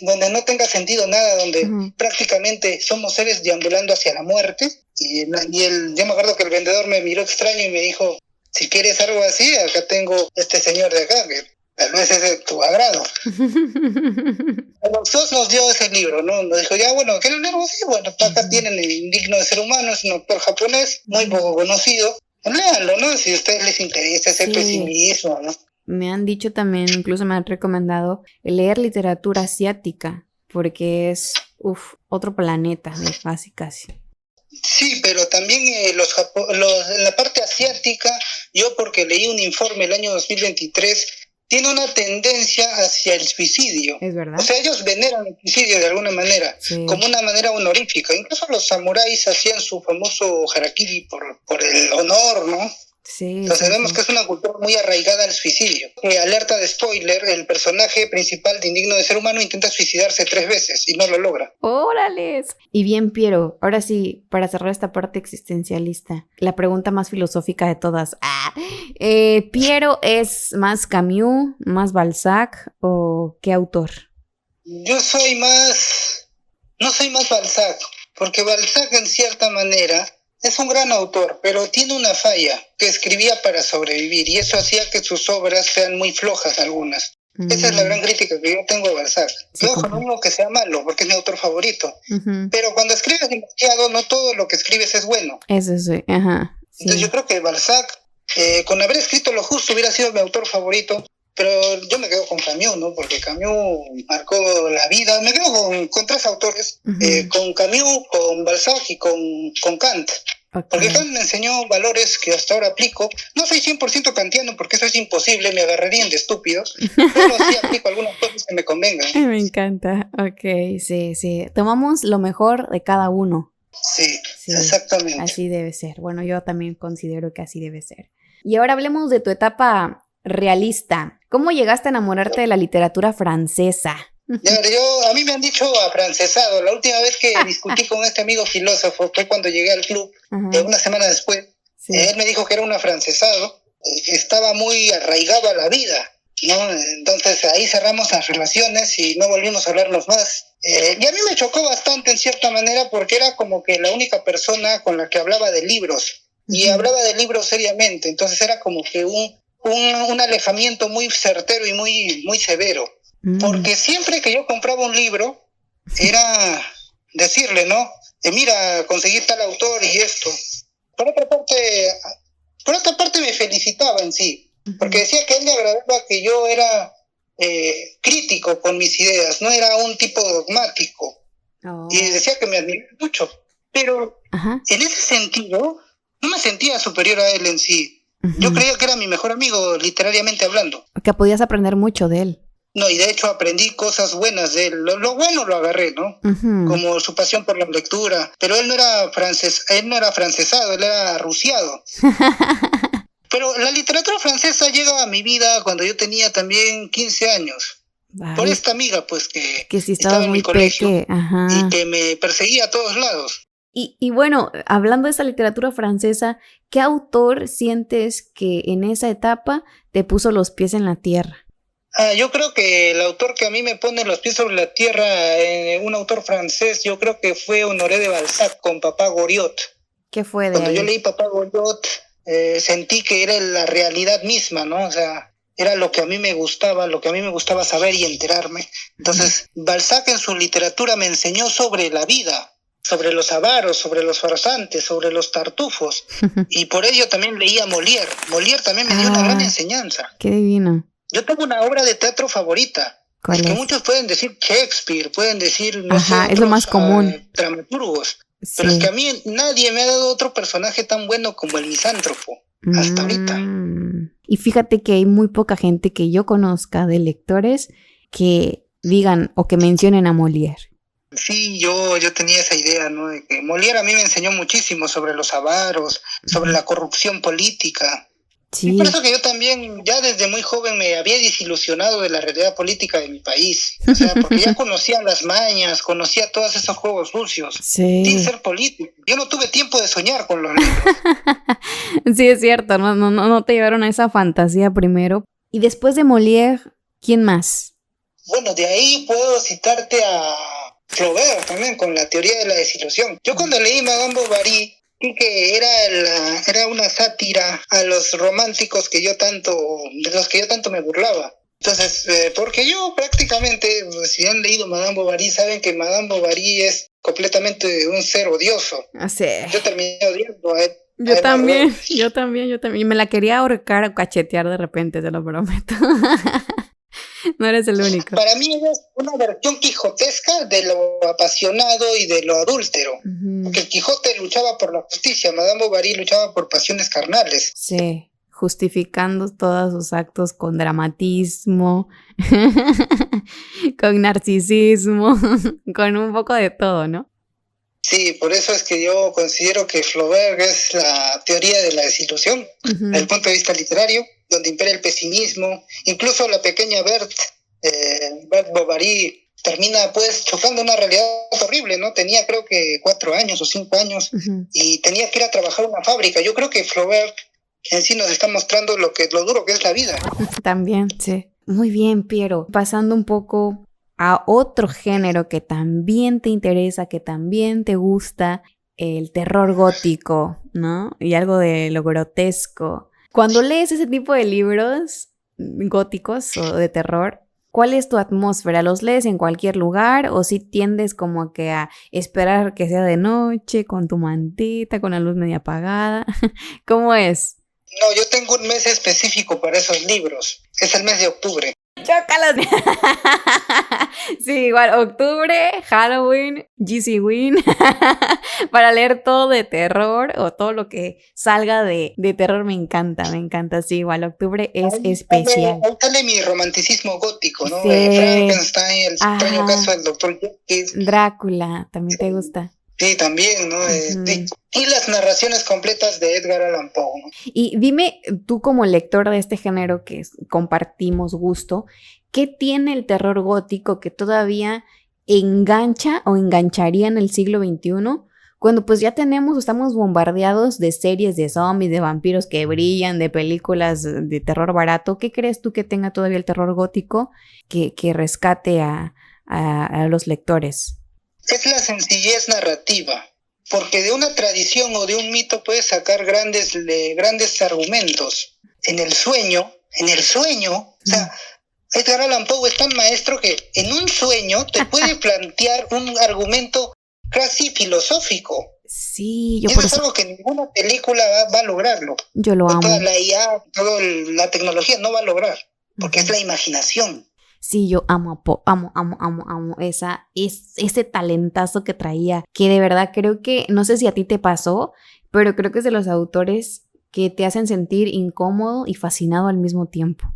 donde no tenga sentido nada, donde prácticamente somos seres deambulando hacia la muerte. Y yo me acuerdo que el vendedor me miró extraño y me dijo, si quieres algo así, acá tengo este señor de acá, que tal vez es de tu agrado. A los dos nos dio ese libro, ¿no? Nos dijo, ya, bueno, ¿qué leemos? Sí, bueno, acá tienen El indigno de ser humano, es un autor japonés, muy poco conocido. Léanlo, ¿no? Si a ustedes les interesa ese pesimismo, ¿no? Me han dicho también, incluso me han recomendado leer literatura asiática, porque es, otro planeta, casi. Sí, pero también en la parte asiática, yo porque leí un informe el año 2023, tiene una tendencia hacia el suicidio. Es verdad. O sea, ellos veneran el suicidio de alguna manera, como una manera honorífica. Incluso los samuráis hacían su famoso harakiri por el honor, ¿no? Sí. Entonces vemos que es una cultura muy arraigada al suicidio. Alerta de spoiler, el personaje principal de Indigno de ser humano intenta suicidarse 3 veces y no lo logra. ¡Órales! Y bien, Piero, ahora sí, para cerrar esta parte existencialista, la pregunta más filosófica de todas. ¿Piero es más Camus, más Balzac o qué autor? Yo no soy más Balzac, porque Balzac en cierta manera es un gran autor, pero tiene una falla, que escribía para sobrevivir, y eso hacía que sus obras sean muy flojas algunas. Esa es la gran crítica que yo tengo a Balzac. Sí, ojo, no digo que sea malo, porque es mi autor favorito, pero cuando escribes demasiado, no todo lo que escribes es bueno. Eso sí, ajá. Sí. Entonces yo creo que Balzac, con haber escrito lo justo, hubiera sido mi autor favorito, pero yo me quedo con Camus, ¿no? Porque Camus marcó la vida. Me quedo con 3 autores, con Camus, con Balzac y con Kant. Okay. Porque Kant me enseñó valores que hasta ahora aplico. No soy 100% kantiano porque eso es imposible, me agarrarían de estúpido, pero sí aplico algunas cosas que me convengan. Me encanta, ok, sí. Tomamos lo mejor de cada uno. Sí, exactamente. Así debe ser. Bueno, yo también considero que así debe ser. Y ahora hablemos de tu etapa realista. ¿Cómo llegaste a enamorarte de la literatura francesa? A mí me han dicho afrancesado. La última vez que discutí con este amigo filósofo fue cuando llegué al club, una semana después. Él me dijo que era un afrancesado, estaba muy arraigado a la vida, ¿no? Entonces ahí cerramos las relaciones y no volvimos a hablarnos más. Y a mí me chocó bastante en cierta manera porque era como que la única persona con la que hablaba de libros, y hablaba de libros seriamente, entonces era como que un alejamiento muy certero y muy severo. Porque siempre que yo compraba un libro, era decirle, ¿no? Mira, conseguí tal autor y esto. Por otra parte me felicitaba en sí, porque decía que a él le agradaba que yo era crítico con mis ideas, no era un tipo dogmático. Y decía que me admiraba mucho. Pero en ese sentido, no me sentía superior a él en sí. Yo creía que era mi mejor amigo, literariamente hablando. Que podías aprender mucho de él. No, y de hecho aprendí cosas buenas de él. Lo bueno lo agarré, ¿no? Como su pasión por la lectura. Pero él no era francesado, él era rusiado. Pero la literatura francesa llega a mi vida cuando yo tenía también 15 años. Ay, por esta amiga, pues, que sí estaba en mi colegio y que me perseguía a todos lados. Y bueno, hablando de esa literatura francesa, ¿qué autor sientes que en esa etapa te puso los pies en la tierra? Yo creo que el autor que a mí me pone los pies sobre la tierra, un autor francés, yo creo que fue Honoré de Balzac con Papá Goriot. ¿Qué fue de Cuando ahí? yo leí Papá Goriot, sentí que era la realidad misma, ¿no? O sea, era lo que a mí me gustaba, saber y enterarme. Entonces, Balzac en su literatura me enseñó sobre la vida, sobre los avaros, sobre los farsantes, sobre los tartufos. Y por ello también leía Molière. Molière también me dio una gran enseñanza. ¡Qué divino! Yo tengo una obra de teatro favorita. ¿Cuál es? Que muchos pueden decir Shakespeare, pueden decir, no sé, es lo más común. Dramaturgos. Sí. Pero es que a mí nadie me ha dado otro personaje tan bueno como el misántropo. hasta ahorita. Y fíjate que hay muy poca gente que yo conozca de lectores que digan o que mencionen a Molière. Sí, yo tenía esa idea, ¿no? De que Molière a mí me enseñó muchísimo sobre los avaros, sobre la corrupción política. Sí. Y por eso que yo también, ya desde muy joven, me había desilusionado de la realidad política de mi país. O sea, porque ya conocía las mañas, conocía todos esos juegos sucios, sin ser político. Yo no tuve tiempo de soñar con los libros. Sí, es cierto, no te llevaron a esa fantasía primero. Y después de Molière, ¿quién más? Bueno, de ahí puedo citarte a Flaubert también, con la teoría de la desilusión. Yo cuando leí Madame Bovary, vi que era una sátira a los románticos de los que yo tanto me burlaba. Entonces, porque yo prácticamente, si han leído Madame Bovary, saben que Madame Bovary es completamente un ser odioso. Sí. Yo terminé odiando a él. Yo también. Y me la quería ahorcar o cachetear de repente, te lo prometo. No eres el único. Para mí es una versión quijotesca de lo apasionado y de lo adúltero. Porque el Quijote luchaba por la justicia, Madame Bovary luchaba por pasiones carnales. Sí, justificando todos sus actos con dramatismo, con narcisismo, con un poco de todo, ¿no? Sí, por eso es que yo considero que Flaubert es la teoría de la desilusión, desde el punto de vista literario, donde impera el pesimismo. Incluso la pequeña Berthe Bovary termina pues chocando una realidad horrible, ¿no? Tenía creo que 4 años o 5 años y tenía que ir a trabajar en una fábrica. Yo creo que Flaubert en sí nos está mostrando lo duro que es la vida. También, sí. Muy bien, Piero. Pasando un poco a otro género que también te interesa, que también te gusta, el terror gótico, ¿no? Y algo de lo grotesco. Cuando lees ese tipo de libros góticos o de terror, ¿cuál es tu atmósfera? ¿Los lees en cualquier lugar o si tiendes como que a esperar que sea de noche, con tu mantita, con la luz media apagada? ¿Cómo es? No, yo tengo un mes específico para esos libros. Es el mes de octubre. ¡Chócalos! Sí, igual, octubre, Halloween, GC-Win, para leer todo de terror o todo lo que salga de terror me encanta, sí, igual, octubre es especial. Ahí sale mi romanticismo gótico, ¿no? Sí. Frankenstein, el extraño caso del Dr. Jekyll. Drácula, ¿también te gusta? Sí, también, ¿no? Y las narraciones completas de Edgar Allan Poe, ¿no? Y dime, tú como lector de este género que compartimos gusto, ¿qué tiene el terror gótico que todavía engancha o engancharía en el siglo XXI? Cuando pues ya estamos bombardeados de series de zombies, de vampiros que brillan, de películas de terror barato. ¿Qué crees tú que tenga todavía el terror gótico que rescate a los lectores? Es la sencillez narrativa, porque de una tradición o de un mito puedes sacar grandes argumentos. En el sueño, o sea, Edgar Allan Poe es tan maestro que en un sueño te puede plantear un argumento casi filosófico. Sí, eso es algo que ninguna película va a lograrlo. Yo lo amo. Toda la IA, toda la tecnología no va a lograr, porque es la imaginación. Sí, yo amo a Poe, amo ese talentazo que traía, que de verdad creo que, no sé si a ti te pasó, pero creo que es de los autores que te hacen sentir incómodo y fascinado al mismo tiempo.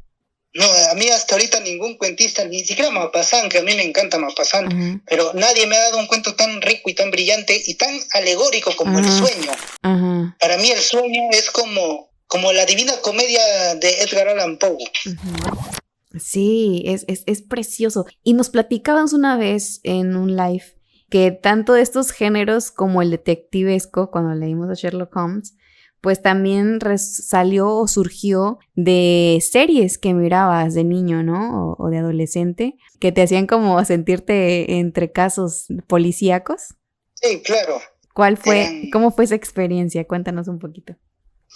No, a mí hasta ahorita ningún cuentista, ni siquiera Maupassant, que a mí me encanta Maupassant, pero nadie me ha dado un cuento tan rico y tan brillante y tan alegórico como el sueño. Para mí el sueño es como la Divina Comedia de Edgar Allan Poe. Sí, es precioso. Y nos platicabas una vez en un live que tanto estos géneros como el detectivesco, cuando leímos a Sherlock Holmes, pues también salió o surgió de series que mirabas de niño, ¿no? O de adolescente, que te hacían como sentirte entre casos policíacos. Sí, claro. ¿Cómo fue esa experiencia? Cuéntanos un poquito.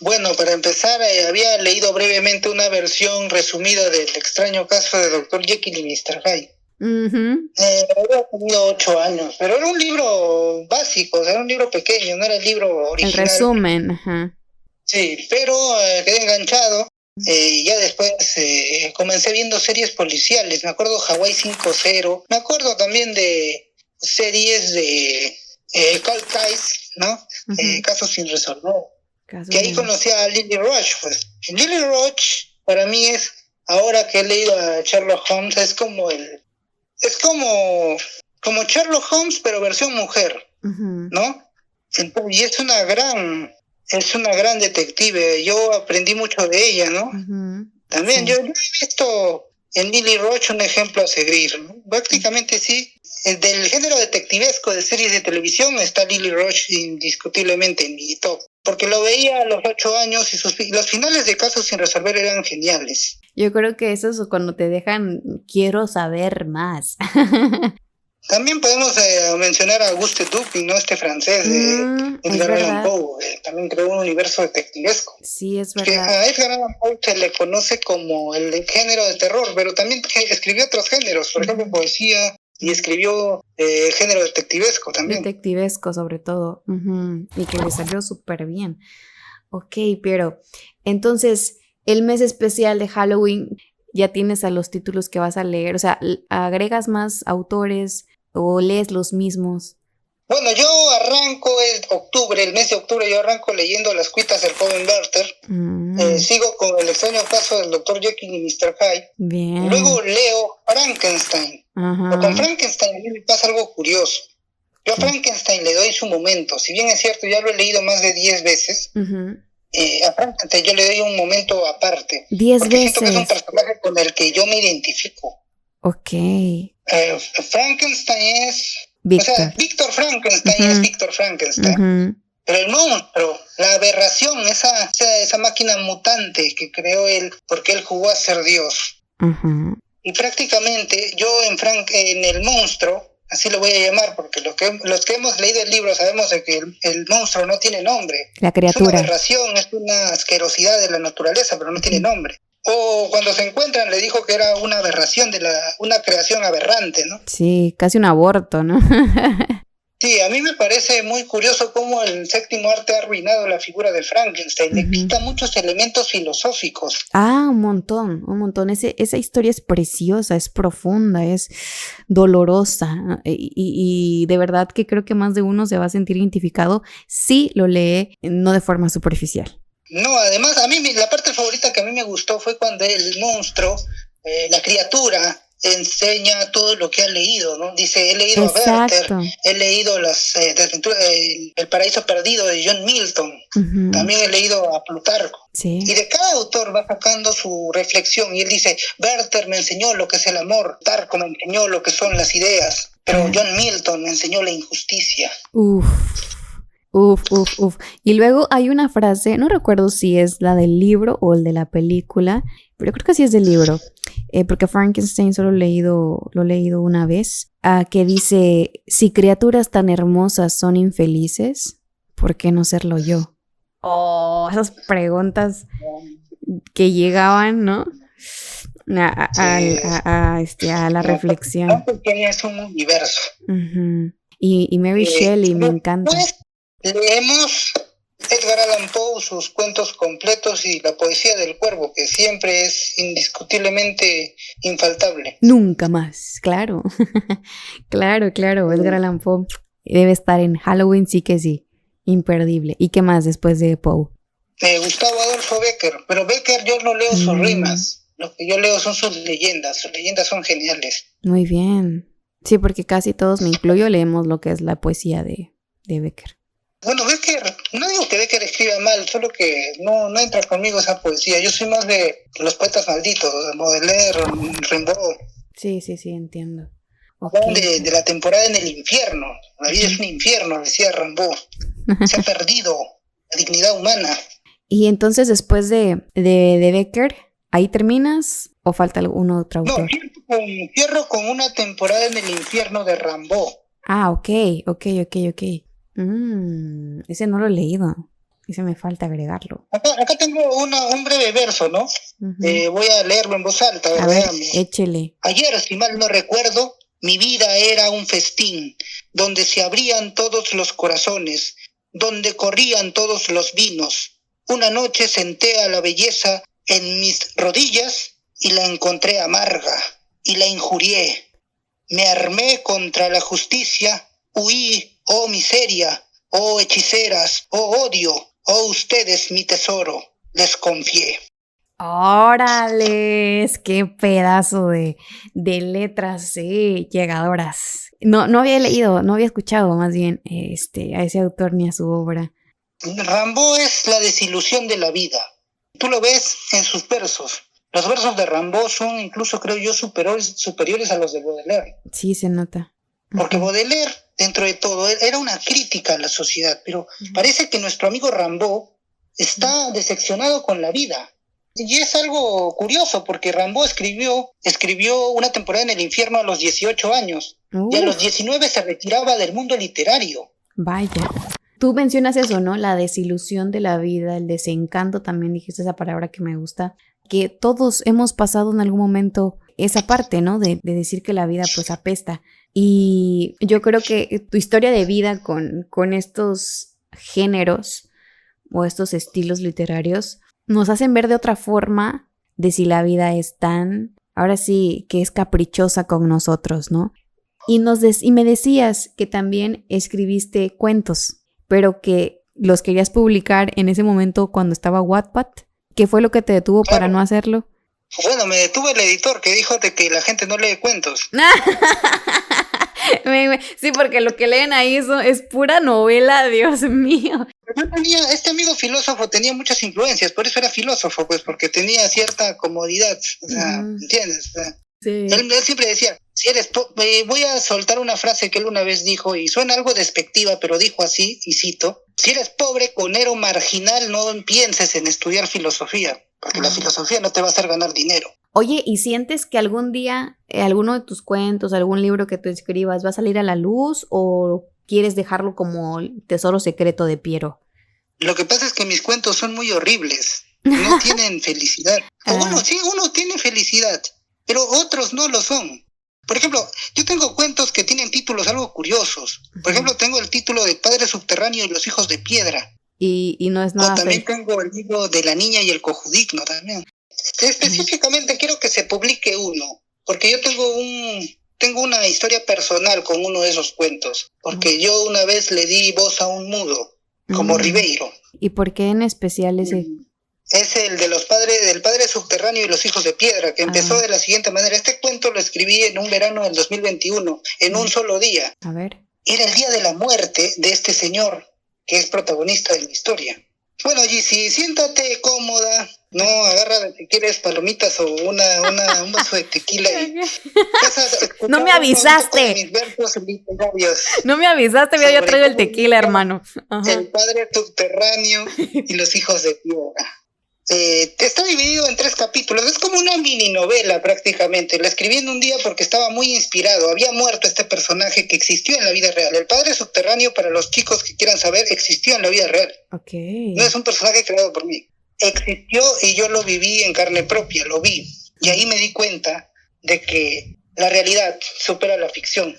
Bueno, para empezar, había leído brevemente una versión resumida del extraño caso de Dr. Jekyll y Mr. Hyde. Había tenido 8 años, pero era un libro básico, o sea, era un libro pequeño, no era el libro original. El resumen, Sí, pero quedé enganchado. Ya después comencé viendo series policiales. Me acuerdo Hawaii 5-0. Me acuerdo también de series de Cold Case, ¿no? Casos sin resolver. que ahí conocí a Lily Roach. Pues Lily Roach para mí es, ahora que he leído a Sherlock Holmes, es como Sherlock Holmes pero versión mujer, ¿no? Entonces, y es una gran detective. Yo aprendí mucho de ella, ¿no? También yo he visto en Lily Roach un ejemplo a seguir, ¿no? Prácticamente sí. Del género detectivesco de series de televisión está Lily Roach indiscutiblemente en mi top. Porque lo veía a los 8 años y los finales de casos sin resolver eran geniales. Yo creo que eso es cuando te dejan, quiero saber más. También podemos mencionar a Auguste Dupin, ¿no? Este francés de Edgar Allan Poe. También creó un universo detectivesco. Sí, es verdad. A Edgar Allan Poe se le conoce como el género de terror, pero también escribió otros géneros, por ejemplo, poesía, y escribió el género detectivesco también. Detectivesco, sobre todo. Y que le salió súper bien. Ok, pero entonces, el mes especial de Halloween, ¿ya tienes a los títulos que vas a leer? O sea, ¿agregas más autores o lees los mismos? Bueno, yo arranco el mes de octubre, yo arranco leyendo Las cuitas del joven Werther. Sigo con El extraño caso del Dr. Jekyll y Mr. Hyde. Bien. Luego leo Frankenstein. Pero con Frankenstein a mí me pasa algo curioso. Yo a Frankenstein le doy su momento. Si bien es cierto, ya lo he leído más de 10 veces. A Frankenstein yo le doy un momento aparte. 10 veces. Siento que es un personaje con el que yo me identifico. Ok. Frankenstein es... Víctor. O sea, Víctor Frankenstein es Víctor Frankenstein. Pero el monstruo, la aberración, esa máquina mutante que creó él, porque él jugó a ser Dios. Y prácticamente yo en el monstruo, así lo voy a llamar, porque los que hemos leído el libro sabemos de que el monstruo no tiene nombre. La criatura. Es una aberración, es una asquerosidad de la naturaleza, pero no tiene nombre. O cuando se encuentran le dijo que era una aberración una creación aberrante, ¿no? Sí, casi un aborto, ¿no? Sí, a mí me parece muy curioso cómo el séptimo arte ha arruinado la figura de Frankenstein. Le quita muchos elementos filosóficos. Un montón. Esa historia es preciosa, es profunda, es dolorosa. Y de verdad que creo que más de uno se va a sentir identificado si lo lee, no de forma superficial. No, además, a mí la parte favorita que a mí me gustó fue cuando el monstruo, la criatura, enseña todo lo que ha leído, ¿no? Dice, he leído a Werther, he leído las desventuras, el paraíso perdido de John Milton, también he leído a Plutarco. Sí. Y de cada autor va sacando su reflexión, y él dice, Werther me enseñó lo que es el amor, Plutarco me enseñó lo que son las ideas, pero John Milton me enseñó la injusticia. Uf. Y luego hay una frase, no recuerdo si es la del libro o el de la película, pero creo que sí es del libro, porque Frankenstein solo lo he leído una vez, que dice, si criaturas tan hermosas son infelices, ¿por qué no serlo yo? Oh, esas preguntas que llegaban, ¿no? A la reflexión. Porque es un universo. Y Mary Shelley me encanta. Leemos Edgar Allan Poe, sus cuentos completos y la poesía del cuervo, que siempre es indiscutiblemente infaltable. Nunca más, claro. Claro, Edgar Allan Poe debe estar en Halloween, sí que sí, imperdible. ¿Y qué más después de Poe? Gustavo Adolfo Bécquer, pero Bécquer yo no leo sus rimas, lo que yo leo son sus leyendas son geniales. Muy bien, sí, porque casi todos, me incluyo, leemos lo que es la poesía de Bécquer. Bueno, Bécquer, no digo que Bécquer escriba mal, solo que no entra conmigo esa poesía. Yo soy más de los poetas malditos, de Baudelaire, Rimbaud. Sí, entiendo. Okay. De la temporada en el infierno. La vida es un infierno, decía Rimbaud. Se ha perdido la dignidad humana. Y entonces, después de Bécquer, ¿ahí terminas o falta algún otro autor? No, cierro con una temporada en el infierno de Rimbaud. Ok. Ese no lo he leído. Ese me falta agregarlo. Acá tengo un breve verso, ¿no? Voy a leerlo en voz alta. A ver, échele. Ayer, si mal no recuerdo, mi vida era un festín, donde se abrían todos los corazones, donde corrían todos los vinos. Una noche senté a la belleza en mis rodillas y la encontré amarga, y la injurié. Me armé contra la justicia, huí, oh miseria, oh hechiceras, oh odio, Oh, ustedes, mi tesoro, les confié. ¡Órales! ¡Qué pedazo de letras llegadoras! No había leído, no había escuchado más bien a ese autor ni a su obra. Rimbaud es la desilusión de la vida. Tú lo ves en sus versos. Los versos de Rimbaud son incluso, creo yo, superiores a los de Baudelaire. Sí, se nota. Porque Baudelaire, dentro de todo, era una crítica a la sociedad, pero parece que nuestro amigo Rimbaud está decepcionado con la vida. Y es algo curioso, porque Rimbaud escribió Una temporada en el infierno a los 18 años, y a los 19 se retiraba del mundo literario. Vaya. Tú mencionas eso, ¿no? La desilusión de la vida, el desencanto, también dijiste esa palabra que me gusta, que todos hemos pasado en algún momento esa parte, ¿no? De decir que la vida pues apesta. Y yo creo que tu historia de vida con estos géneros o estos estilos literarios nos hacen ver de otra forma de si la vida es tan, ahora sí, que es caprichosa con nosotros, ¿no? Y me decías que también escribiste cuentos, pero que los querías publicar en ese momento cuando estaba Wattpad. ¿Qué fue lo que te detuvo para no hacerlo? Bueno, me detuvo el editor que dijo de que la gente no lee cuentos. Sí, porque lo que leen ahí es pura novela, Dios mío. Este amigo filósofo tenía muchas influencias, por eso era filósofo, pues porque tenía cierta comodidad, o sea, ¿entiendes? O sea, sí. Él siempre decía, si eres voy a soltar una frase que él una vez dijo, y suena algo despectiva, pero dijo así, y cito, si eres pobre, conero, marginal, no pienses en estudiar filosofía, porque la filosofía no te va a hacer ganar dinero. Oye, ¿y sientes que algún día alguno de tus cuentos, algún libro que tú escribas va a salir a la luz o quieres dejarlo como el tesoro secreto de Piero? Lo que pasa es que mis cuentos son muy horribles, no tienen felicidad. Uno tiene felicidad, pero otros no lo son. Por ejemplo, yo tengo cuentos que tienen títulos algo curiosos. Por ejemplo, tengo el título de Padre Subterráneo y los hijos de piedra. Y no es nada. O también tengo el libro de La niña y el cojudigno también. Específicamente quiero que se publique uno, porque yo tengo una historia personal con uno de esos cuentos, porque yo una vez le di voz a un mudo, como Ribeiro. ¿Y por qué en especial ese? Es el de del padre subterráneo y los hijos de piedra, que empezó de la siguiente manera. Este cuento lo escribí en un verano del 2021, en un solo día. A ver. Era el día de la muerte de este señor, que es protagonista de la historia. Bueno, Gizzy, siéntate cómoda, no agarra si quieres palomitas o un vaso de tequila y no me avisaste. Mis versos literarios. No me avisaste, me había traído el tequila, hermano. Ajá. El padre subterráneo y los hijos de piedra. Está dividido en 3 capítulos, es como una mini novela prácticamente. La escribí en un día porque estaba muy inspirado. Había muerto este personaje que existió en la vida real. El padre subterráneo, para los chicos que quieran saber, existió en la vida real. Okay. No es un personaje creado por mí. Existió y yo lo viví en carne propia, lo vi. Y ahí me di cuenta de que la realidad supera la ficción.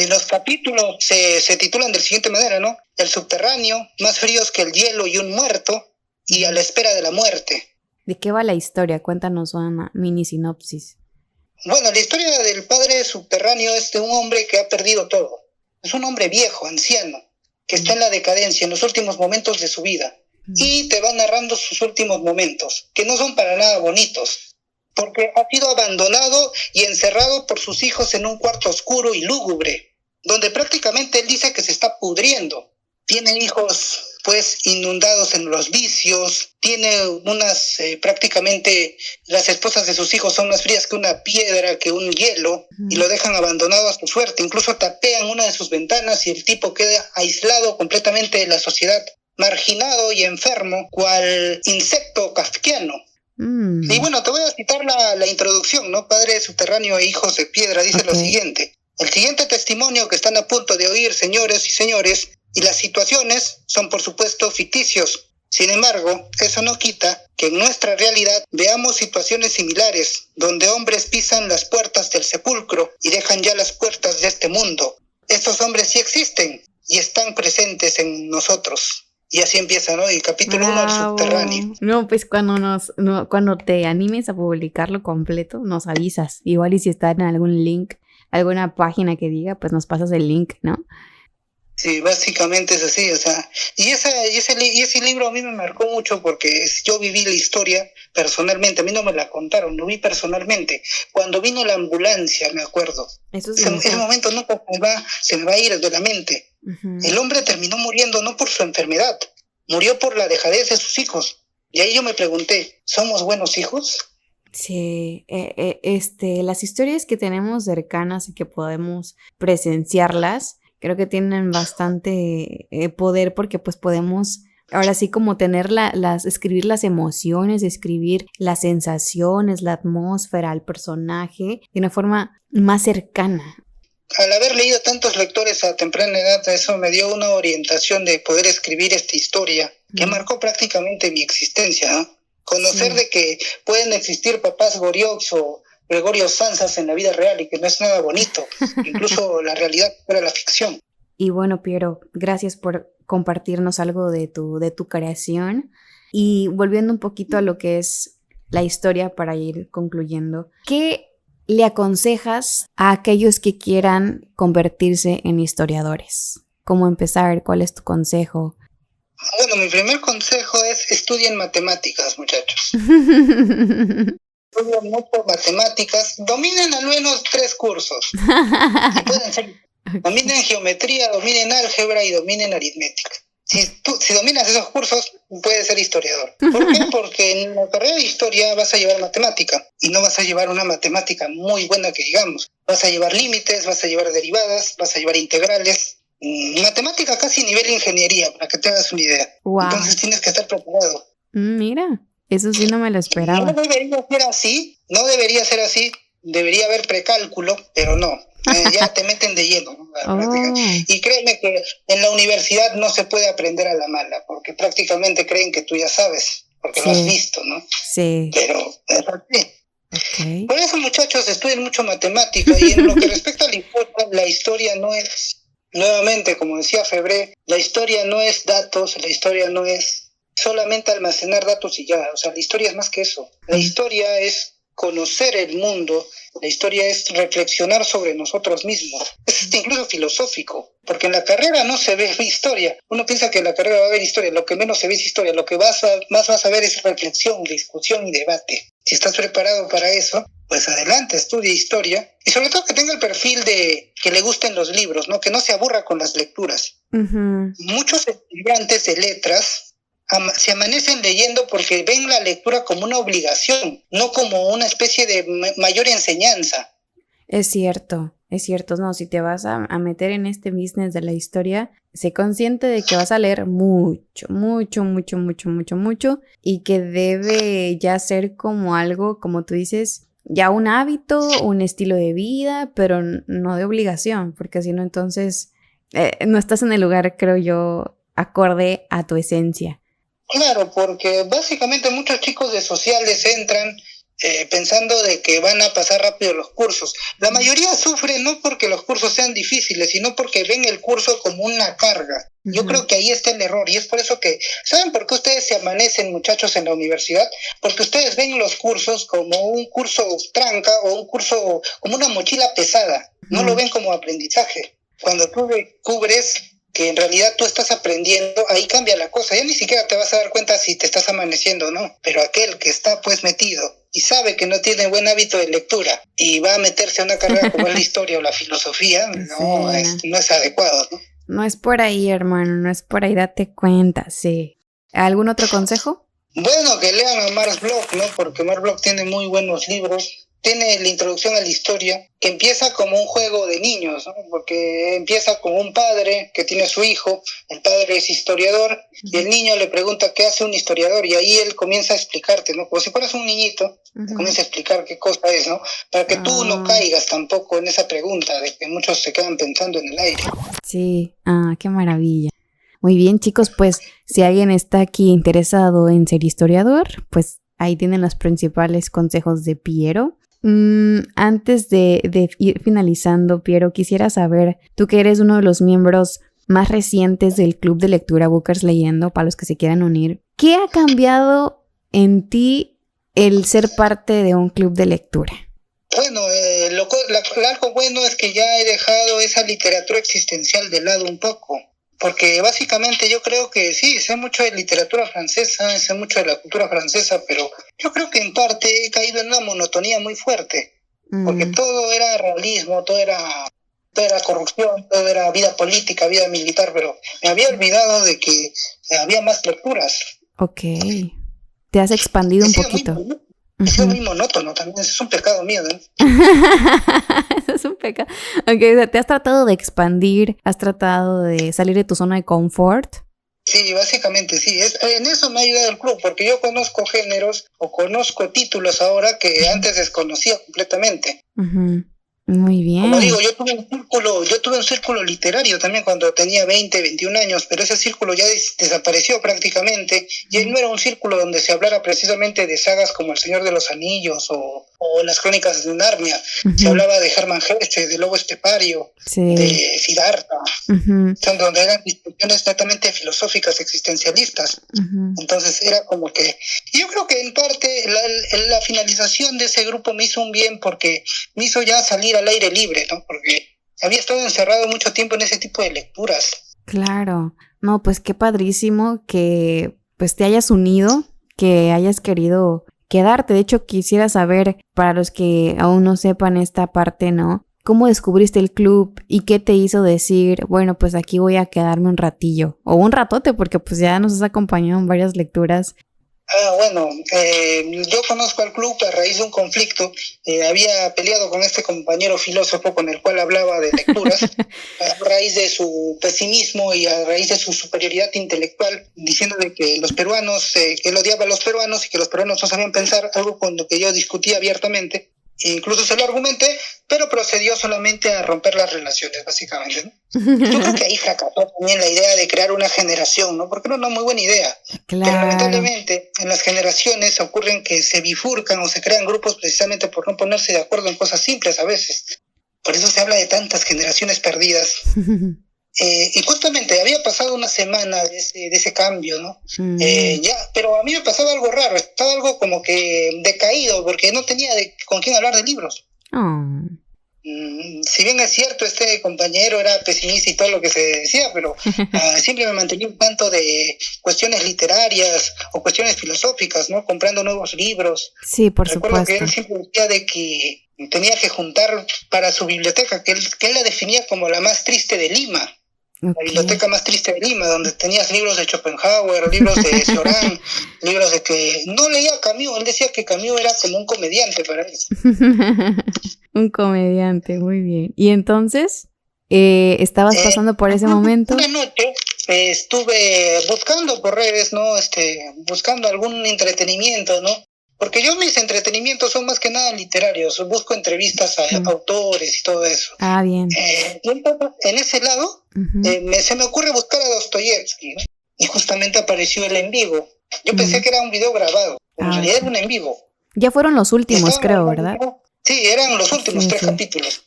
Los capítulos se titulan de la siguiente manera, ¿no? El subterráneo, más fríos que el hielo y un muerto, y a la espera de la muerte. ¿De qué va la historia? Cuéntanos una mini sinopsis. Bueno, la historia del padre subterráneo es de un hombre que ha perdido todo. Es un hombre viejo, anciano, que está en la decadencia, en los últimos momentos de su vida. Y te va narrando sus últimos momentos, que no son para nada bonitos, porque ha sido abandonado y encerrado por sus hijos en un cuarto oscuro y lúgubre, donde prácticamente él dice que se está pudriendo. Tiene hijos pues inundados en los vicios, tiene prácticamente las esposas de sus hijos son más frías que una piedra, que un hielo, y lo dejan abandonado a su suerte. Incluso tapean una de sus ventanas y el tipo queda aislado completamente de la sociedad, marginado y enfermo, cual insecto kafkiano. Y bueno, te voy a citar la introducción, ¿no? Padre subterráneo e hijos de piedra dice lo siguiente. El siguiente testimonio que están a punto de oír, señores y señores, y las situaciones son por supuesto ficticios. Sin embargo, eso no quita que en nuestra realidad veamos situaciones similares, donde hombres pisan las puertas del sepulcro y dejan ya las puertas de este mundo. Estos hombres sí existen y están presentes en nosotros. Y así empieza, ¿no? El capítulo 1 del subterráneo. No, pues cuando te animes a publicarlo completo, nos avisas. Igual y si está en algún link, alguna página que diga, pues nos pasas el link, ¿no? Sí, básicamente es así, o sea, y ese libro a mí me marcó mucho porque yo viví la historia personalmente, a mí no me la contaron, lo vi personalmente. Cuando vino la ambulancia, me acuerdo, ese momento nunca se me va a ir de la mente. Uh-huh. El hombre terminó muriendo no por su enfermedad, murió por la dejadez de sus hijos. Y ahí yo me pregunté, ¿somos buenos hijos? Sí, las historias que tenemos cercanas y que podemos presenciarlas, creo que tienen bastante poder porque pues podemos ahora sí como tener escribir las emociones, escribir las sensaciones, la atmósfera, el personaje de una forma más cercana. Al haber leído tantos lectores a temprana edad, eso me dio una orientación de poder escribir esta historia que marcó prácticamente mi existencia, ¿no? Conocer de que pueden existir papás Goriox o Gregorio Sanzas en la vida real y que no es nada bonito, incluso la realidad fuera la ficción. Y bueno, Piero, gracias por compartirnos algo de tu creación. Y volviendo un poquito a lo que es la historia para ir concluyendo, ¿qué le aconsejas a aquellos que quieran convertirse en historiadores? ¿Cómo empezar? ¿Cuál es tu consejo? Bueno, mi primer consejo es estudien matemáticas, muchachos. Estudien mucho matemáticas, dominen al menos 3 cursos. Y pueden ser, dominen geometría, dominen álgebra y dominen aritmética. Si dominas esos cursos, puedes ser historiador. ¿Por qué? Porque en la carrera de historia vas a llevar matemática y no vas a llevar una matemática muy buena que digamos. Vas a llevar límites, vas a llevar derivadas, vas a llevar integrales. Matemática casi nivel ingeniería, para que te hagas una idea. Wow. Entonces tienes que estar preparado. Mira, eso sí no me lo esperaba. No debería ser así, debería haber precálculo, pero no, ya te meten de lleno, ¿no? Y créeme que en la universidad no se puede aprender a la mala, porque prácticamente creen que tú ya sabes, porque lo has visto, ¿no? Sí. Pero es así. Okay. Por eso, muchachos, estudien mucho matemática, y en lo que respecta a la historia no es... Nuevamente, como decía Febré, la historia no es datos, la historia no es solamente almacenar datos y ya, o sea, la historia es más que eso. La historia es conocer el mundo, la historia es reflexionar sobre nosotros mismos. Es incluso filosófico, porque en la carrera no se ve historia. Uno piensa que en la carrera va a haber historia, lo que menos se ve es historia, lo que más vas a ver es reflexión, discusión y debate. Si estás preparado para eso, pues adelante, estudia historia y sobre todo que tenga el perfil de que le gusten los libros, ¿no? Que no se aburra con las lecturas. Uh-huh. Muchos estudiantes de letras se amanecen leyendo porque ven la lectura como una obligación, no como una especie de mayor enseñanza. Es cierto, no, si te vas a meter en este business de la historia, sé consciente de que vas a leer mucho, y que debe ya ser como algo, como tú dices, ya un hábito, un estilo de vida, pero no de obligación, porque si no, entonces no estás en el lugar, creo yo, acorde a tu esencia. Claro, porque básicamente muchos chicos de sociales entran pensando de que van a pasar rápido los cursos. La mayoría sufre no porque los cursos sean difíciles, sino porque ven el curso como una carga. Uh-huh. Yo creo que ahí está el error y es por eso que, ¿saben por qué ustedes se amanecen, muchachos, en la universidad? Porque ustedes ven los cursos como un curso tranca o un curso como una mochila pesada. No lo ven como aprendizaje. Cuando tú descubres que en realidad tú estás aprendiendo, ahí cambia la cosa. Ya ni siquiera te vas a dar cuenta si te estás amaneciendo o no. Pero aquel que está pues metido y sabe que no tiene buen hábito de lectura y va a meterse a una carrera como es la historia o la filosofía, no es adecuado, ¿no? No es por ahí, hermano, no es por ahí, date cuenta, sí. ¿Algún otro consejo? Bueno, que lean a Mars Bloch, ¿no? Porque Mars Bloch tiene muy buenos libros. Tiene la introducción a la historia, que empieza como un juego de niños, ¿no? Porque empieza con un padre que tiene a su hijo, el padre es historiador, y el niño le pregunta qué hace un historiador, y ahí él comienza a explicarte, ¿no? Como si fueras un niñito, te comienza a explicar qué cosa es, ¿no? Para que tú no caigas tampoco en esa pregunta de que muchos se quedan pensando en el aire. Sí, qué maravilla. Muy bien, chicos, pues si alguien está aquí interesado en ser historiador, pues ahí tienen los principales consejos de Piero. Antes de ir finalizando, Piero, quisiera saber, tú que eres uno de los miembros más recientes del Club de Lectura Bookers Leyendo, para los que se quieran unir, ¿qué ha cambiado en ti el ser parte de un club de lectura? Bueno, algo bueno es que ya he dejado esa literatura existencial de lado un poco, porque básicamente yo creo que sí, sé mucho de literatura francesa, sé mucho de la cultura francesa, pero yo creo que en parte he caído en una monotonía muy fuerte, porque todo era realismo, todo era corrupción, todo era vida política, vida militar, pero me había olvidado de que había más lecturas. Ok, te has expandido un poquito. He sido muy monótono también, eso es un pecado mío, ¿no? Eso es un pecado. Ok, o sea, te has tratado de expandir, has tratado de salir de tu zona de confort. Sí, básicamente sí. En eso me ha ayudado el club, porque yo conozco géneros o conozco títulos ahora que antes desconocía completamente. Muy bien. Como digo, yo tuve un círculo literario también cuando tenía 20, 21 años, pero ese círculo ya desapareció prácticamente, y no era un círculo donde se hablara precisamente de sagas como El Señor de los Anillos o las Crónicas de Narnia. Se hablaba de Hermann Hesse, de Lobo Estepario, de Siddhartha, donde eran discusiones netamente filosóficas, existencialistas. Entonces era como que... Yo creo que en parte la finalización de ese grupo me hizo un bien, porque me hizo ya salir al aire libre, ¿no? Porque había estado encerrado mucho tiempo en ese tipo de lecturas. Claro. No, pues qué padrísimo que pues te hayas unido, que hayas querido quedarte. De hecho, quisiera saber, para los que aún no sepan esta parte, ¿no? ¿Cómo descubriste el club y qué te hizo decir, bueno, pues aquí voy a quedarme un ratillo? O un ratote, porque pues ya nos has acompañado en varias lecturas. Bueno, yo conozco al club a raíz de un conflicto. Había peleado con este compañero filósofo con el cual hablaba de lecturas, a raíz de su pesimismo y a raíz de su superioridad intelectual, diciendo de que los peruanos, que él odiaba a los peruanos y que los peruanos no sabían pensar, algo con lo que yo discutía abiertamente. Incluso se lo argumenté, pero procedió solamente a romper las relaciones, básicamente, ¿no? Yo creo que ahí fracasó también la idea de crear una generación, ¿no? Porque era una muy buena idea. Claro. Pero lamentablemente en las generaciones ocurren que se bifurcan o se crean grupos precisamente por no ponerse de acuerdo en cosas simples a veces. Por eso se habla de tantas generaciones perdidas. Y justamente había pasado una semana de ese cambio, ¿no? Pero a mí me pasaba algo raro, estaba algo como que decaído, porque no tenía con quién hablar de libros. Si bien es cierto, este compañero era pesimista y todo lo que se decía, pero siempre me mantenía un tanto de cuestiones literarias o cuestiones filosóficas, ¿no? Comprando nuevos libros. Sí, por Recuerdo supuesto. que él siempre decía de que tenía que juntar para su biblioteca, que él la definía como la más triste de Lima. La biblioteca más triste de Lima, donde tenías libros de Schopenhauer, libros de Cioran, libros de que no leía Camus. Él decía que Camus era como un comediante para él. Un comediante, muy bien. ¿Y entonces estabas pasando por ese momento? Una noche estuve buscando por redes, ¿no? Buscando algún entretenimiento, ¿no? Porque yo mis entretenimientos son más que nada literarios. Busco entrevistas a autores y todo eso. Ah, bien. Y entonces, en ese lado, se me ocurre buscar a Dostoyevsky, ¿no? Y justamente apareció el en vivo. Yo pensé que era un video grabado, pero en realidad era un en vivo. Ya fueron los últimos, creo, ¿verdad? Sí, eran los últimos 3 capítulos.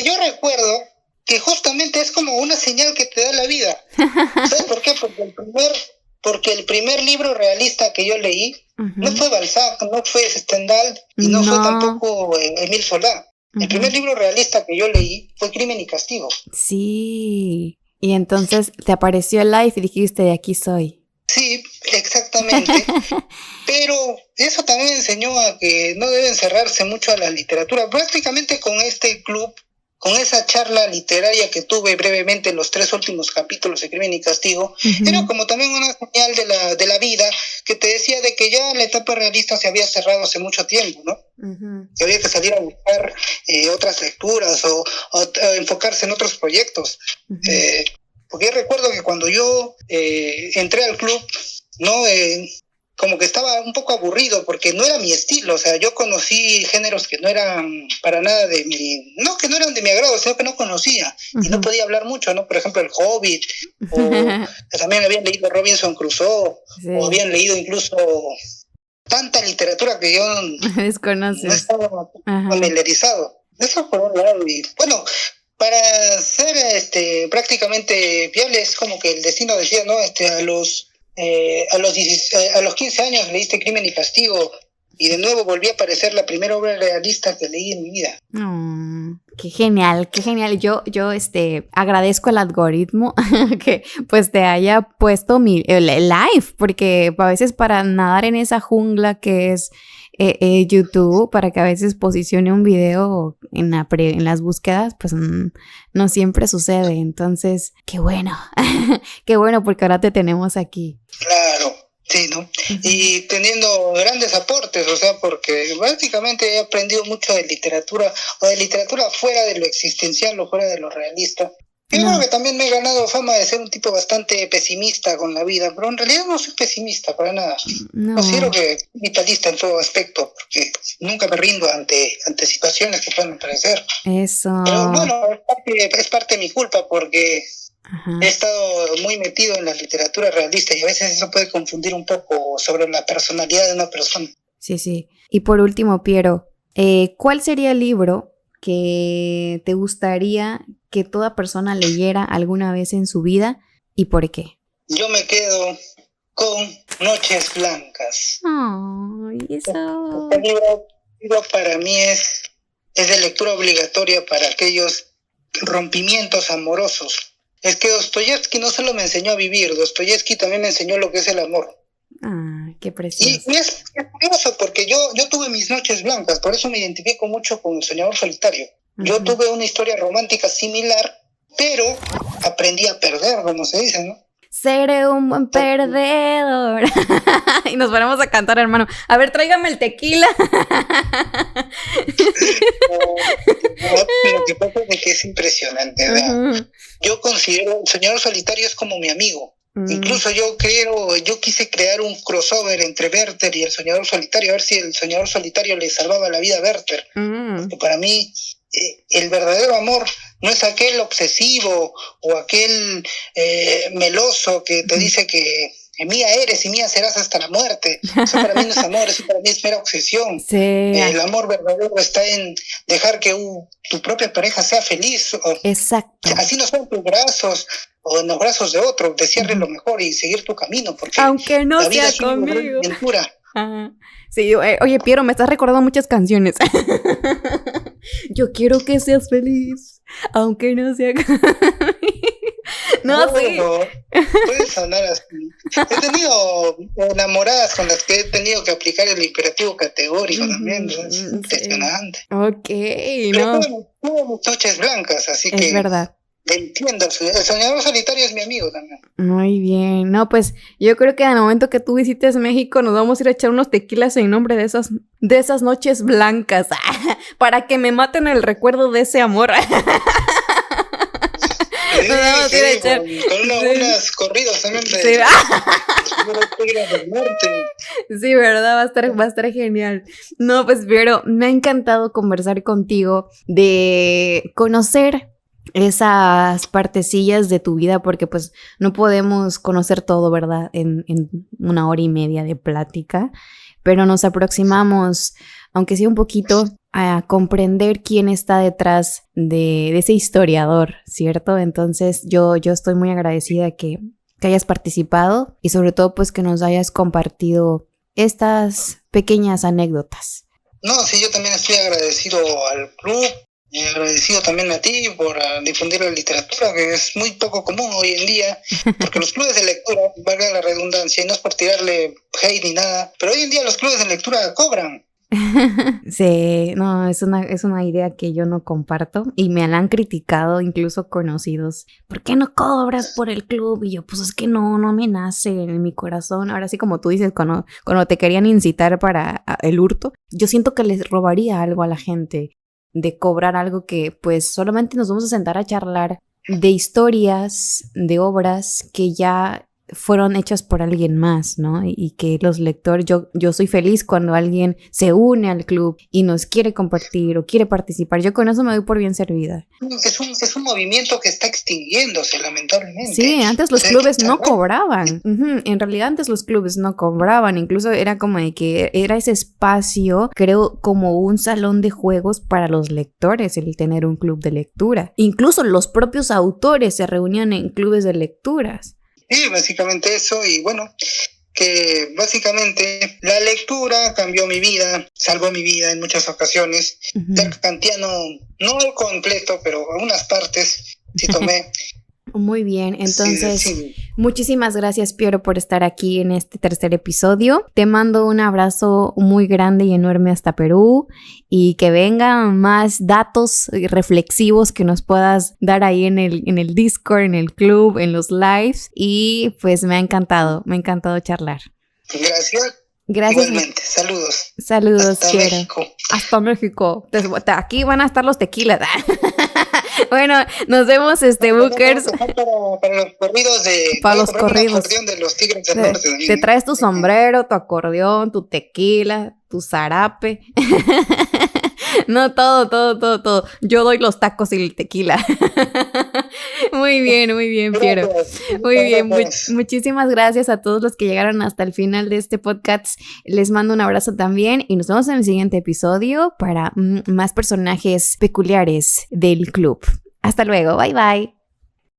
Yo recuerdo que justamente es como una señal que te da la vida. ¿Sabes por qué? Porque el primer libro realista que yo leí no fue Balzac, no fue Stendhal y no fue tampoco Émile Zola. El primer libro realista que yo leí fue Crimen y Castigo. Sí. Y entonces te apareció el live y dijiste, de aquí soy. Sí, exactamente. Pero eso también me enseñó a que no deben cerrarse mucho a la literatura. Prácticamente con este club, con esa charla literaria que tuve brevemente en los 3 últimos capítulos de Crimen y Castigo, era como también una señal de la vida que te decía de que ya la etapa realista se había cerrado hace mucho tiempo, ¿no? Que había que salir a buscar otras lecturas o enfocarse en otros proyectos. Porque yo recuerdo que cuando yo entré al club, ¿no? Como que estaba un poco aburrido porque no era mi estilo. O sea, yo conocí géneros que no eran para nada de mi... No que no eran de mi agrado, sino que no conocía. Y no podía hablar mucho, ¿no? Por ejemplo, El Hobbit, o también habían leído Robinson Crusoe, o habían leído incluso tanta literatura que yo no estaba familiarizado. Eso por un lado. Y bueno, para ser prácticamente fiable, es como que el destino decía, ¿no? A los 15 años leíste Crimen y Castigo, y de nuevo volví a aparecer la primera obra realista que leí en mi vida. Qué genial, qué genial. Yo agradezco al algoritmo que pues te haya puesto el live, porque a veces para nadar en esa jungla que es YouTube, para que a veces posicione un video en las búsquedas, pues no siempre sucede. Entonces, qué bueno, qué bueno, porque ahora te tenemos aquí. Claro. Sí, ¿no? Y teniendo grandes aportes, o sea, porque básicamente he aprendido mucho de literatura, o de literatura fuera de lo existencial o fuera de lo realista. Yo creo que también me he ganado fama de ser un tipo bastante pesimista con la vida, pero en realidad no soy pesimista para nada. Considero que soy vitalista en todo aspecto, porque nunca me rindo ante situaciones que puedan parecer. Eso. Pero bueno, es parte de mi culpa, porque he estado muy metido en la literatura realista y a veces eso puede confundir un poco sobre la personalidad de una persona. Sí, sí. Y por último, Piero, ¿cuál sería el libro que te gustaría que toda persona leyera alguna vez en su vida y por qué? Yo me quedo con Noches Blancas. Ay, eso. Este libro para mí es de lectura obligatoria para aquellos rompimientos amorosos. Es que Dostoyevsky no solo me enseñó a vivir, Dostoyevsky también me enseñó lo que es el amor. Qué precioso. Y es curioso porque yo tuve mis noches blancas, por eso me identifico mucho con El Soñador Solitario. Yo tuve una historia romántica similar, pero aprendí a perder, como se dice, ¿no? Seré un buen perdedor. Y nos ponemos a cantar, hermano. A ver, tráigame el tequila. Lo que pasa es que es impresionante, ¿verdad? Yo considero El Soñador Solitario es como mi amigo. Incluso yo quise crear un crossover entre Werther y El Soñador Solitario, a ver si El Soñador Solitario le salvaba la vida a Werther. Porque para mí el verdadero amor no es aquel obsesivo o aquel meloso que te dice que mía eres y mía serás hasta la muerte. Eso para mí no es amor, eso para mí es mera obsesión. Sí. El amor verdadero está en dejar que tu propia pareja sea feliz. Exacto. Así no son tus brazos o en los brazos de otro, desearle lo mejor y seguir tu camino, porque aunque no la vida sea es una conmigo. aventura. Sí, oye, Piero, me estás recordando muchas canciones. Yo quiero que seas feliz, aunque no sea conmigo. No, sí. Puede sonar así. He tenido enamoradas con las que he tenido que aplicar el imperativo categórico también. Es impresionante. Ok, pero tuve mis noches blancas, así que... Es verdad. Entiendo, El Soñador Solitario es mi amigo también. Muy bien, no, pues yo creo que al momento que tú visites México nos vamos a ir a echar unos tequilas en nombre de esas noches blancas, para que me maten el recuerdo de ese amor. Con unas corridas también de Tigres del Norte. Sí, verdad, va a estar genial. No, pues Piero, me ha encantado conversar contigo, de conocer esas partecillas de tu vida, porque pues no podemos conocer todo, ¿verdad? En 1 hora y media de plática, pero nos aproximamos, aunque sea un poquito, a comprender quién está detrás de ese historiador, ¿cierto? Entonces yo estoy muy agradecida que hayas participado y sobre todo pues que nos hayas compartido estas pequeñas anécdotas. No, sí, yo también estoy agradecido al club. Y agradecido también a ti por difundir la literatura, que es muy poco común hoy en día, porque los clubes de lectura, valga la redundancia, y no es por tirarle hate ni nada, pero hoy en día los clubes de lectura cobran. Sí, no, es una idea que yo no comparto y me la han criticado incluso conocidos. ¿Por qué no cobras por el club? Y yo, pues es que no me nace en mi corazón. Ahora sí, como tú dices, cuando te querían incitar para el hurto, yo siento que les robaría algo a la gente de cobrar algo que pues solamente nos vamos a sentar a charlar de historias, de obras que ya fueron hechas por alguien más, ¿no? Y que los lectores, yo soy feliz cuando alguien se une al club y nos quiere compartir o quiere participar. Yo con eso me doy por bien servida. Es un movimiento que está extinguiéndose, lamentablemente. Sí, antes los clubes no cobraban. En realidad antes los clubes no cobraban. Incluso era como de que era ese espacio, creo, como un salón de juegos para los lectores, el tener un club de lectura. Incluso los propios autores se reunían en clubes de lecturas. Sí, básicamente eso. Y bueno, que básicamente la lectura cambió mi vida, salvó mi vida en muchas ocasiones. Ser kantiano, no el completo, pero algunas partes sí tomé. Muy bien, entonces muchísimas gracias, Piero, por estar aquí en este tercer episodio. Te mando un abrazo muy grande y enorme hasta Perú y que vengan más datos reflexivos que nos puedas dar ahí en el Discord, en el club, en los lives, y pues me ha encantado charlar. Gracias. Igualmente, saludos. Saludos, hasta Piero. México. Hasta México. Aquí van a estar los tequilas. Bueno, nos vemos, Bookers. Para los corridos para los corridos de los Tigres del Norte. Te traes tu sombrero, tu acordeón, tu tequila, tu zarape. No, todo. Yo doy los tacos y el tequila. Muy bien, Piero. Muy bien, muchísimas gracias a todos los que llegaron hasta el final de este podcast. Les mando un abrazo también y nos vemos en el siguiente episodio para más personajes peculiares del club. Hasta luego, bye.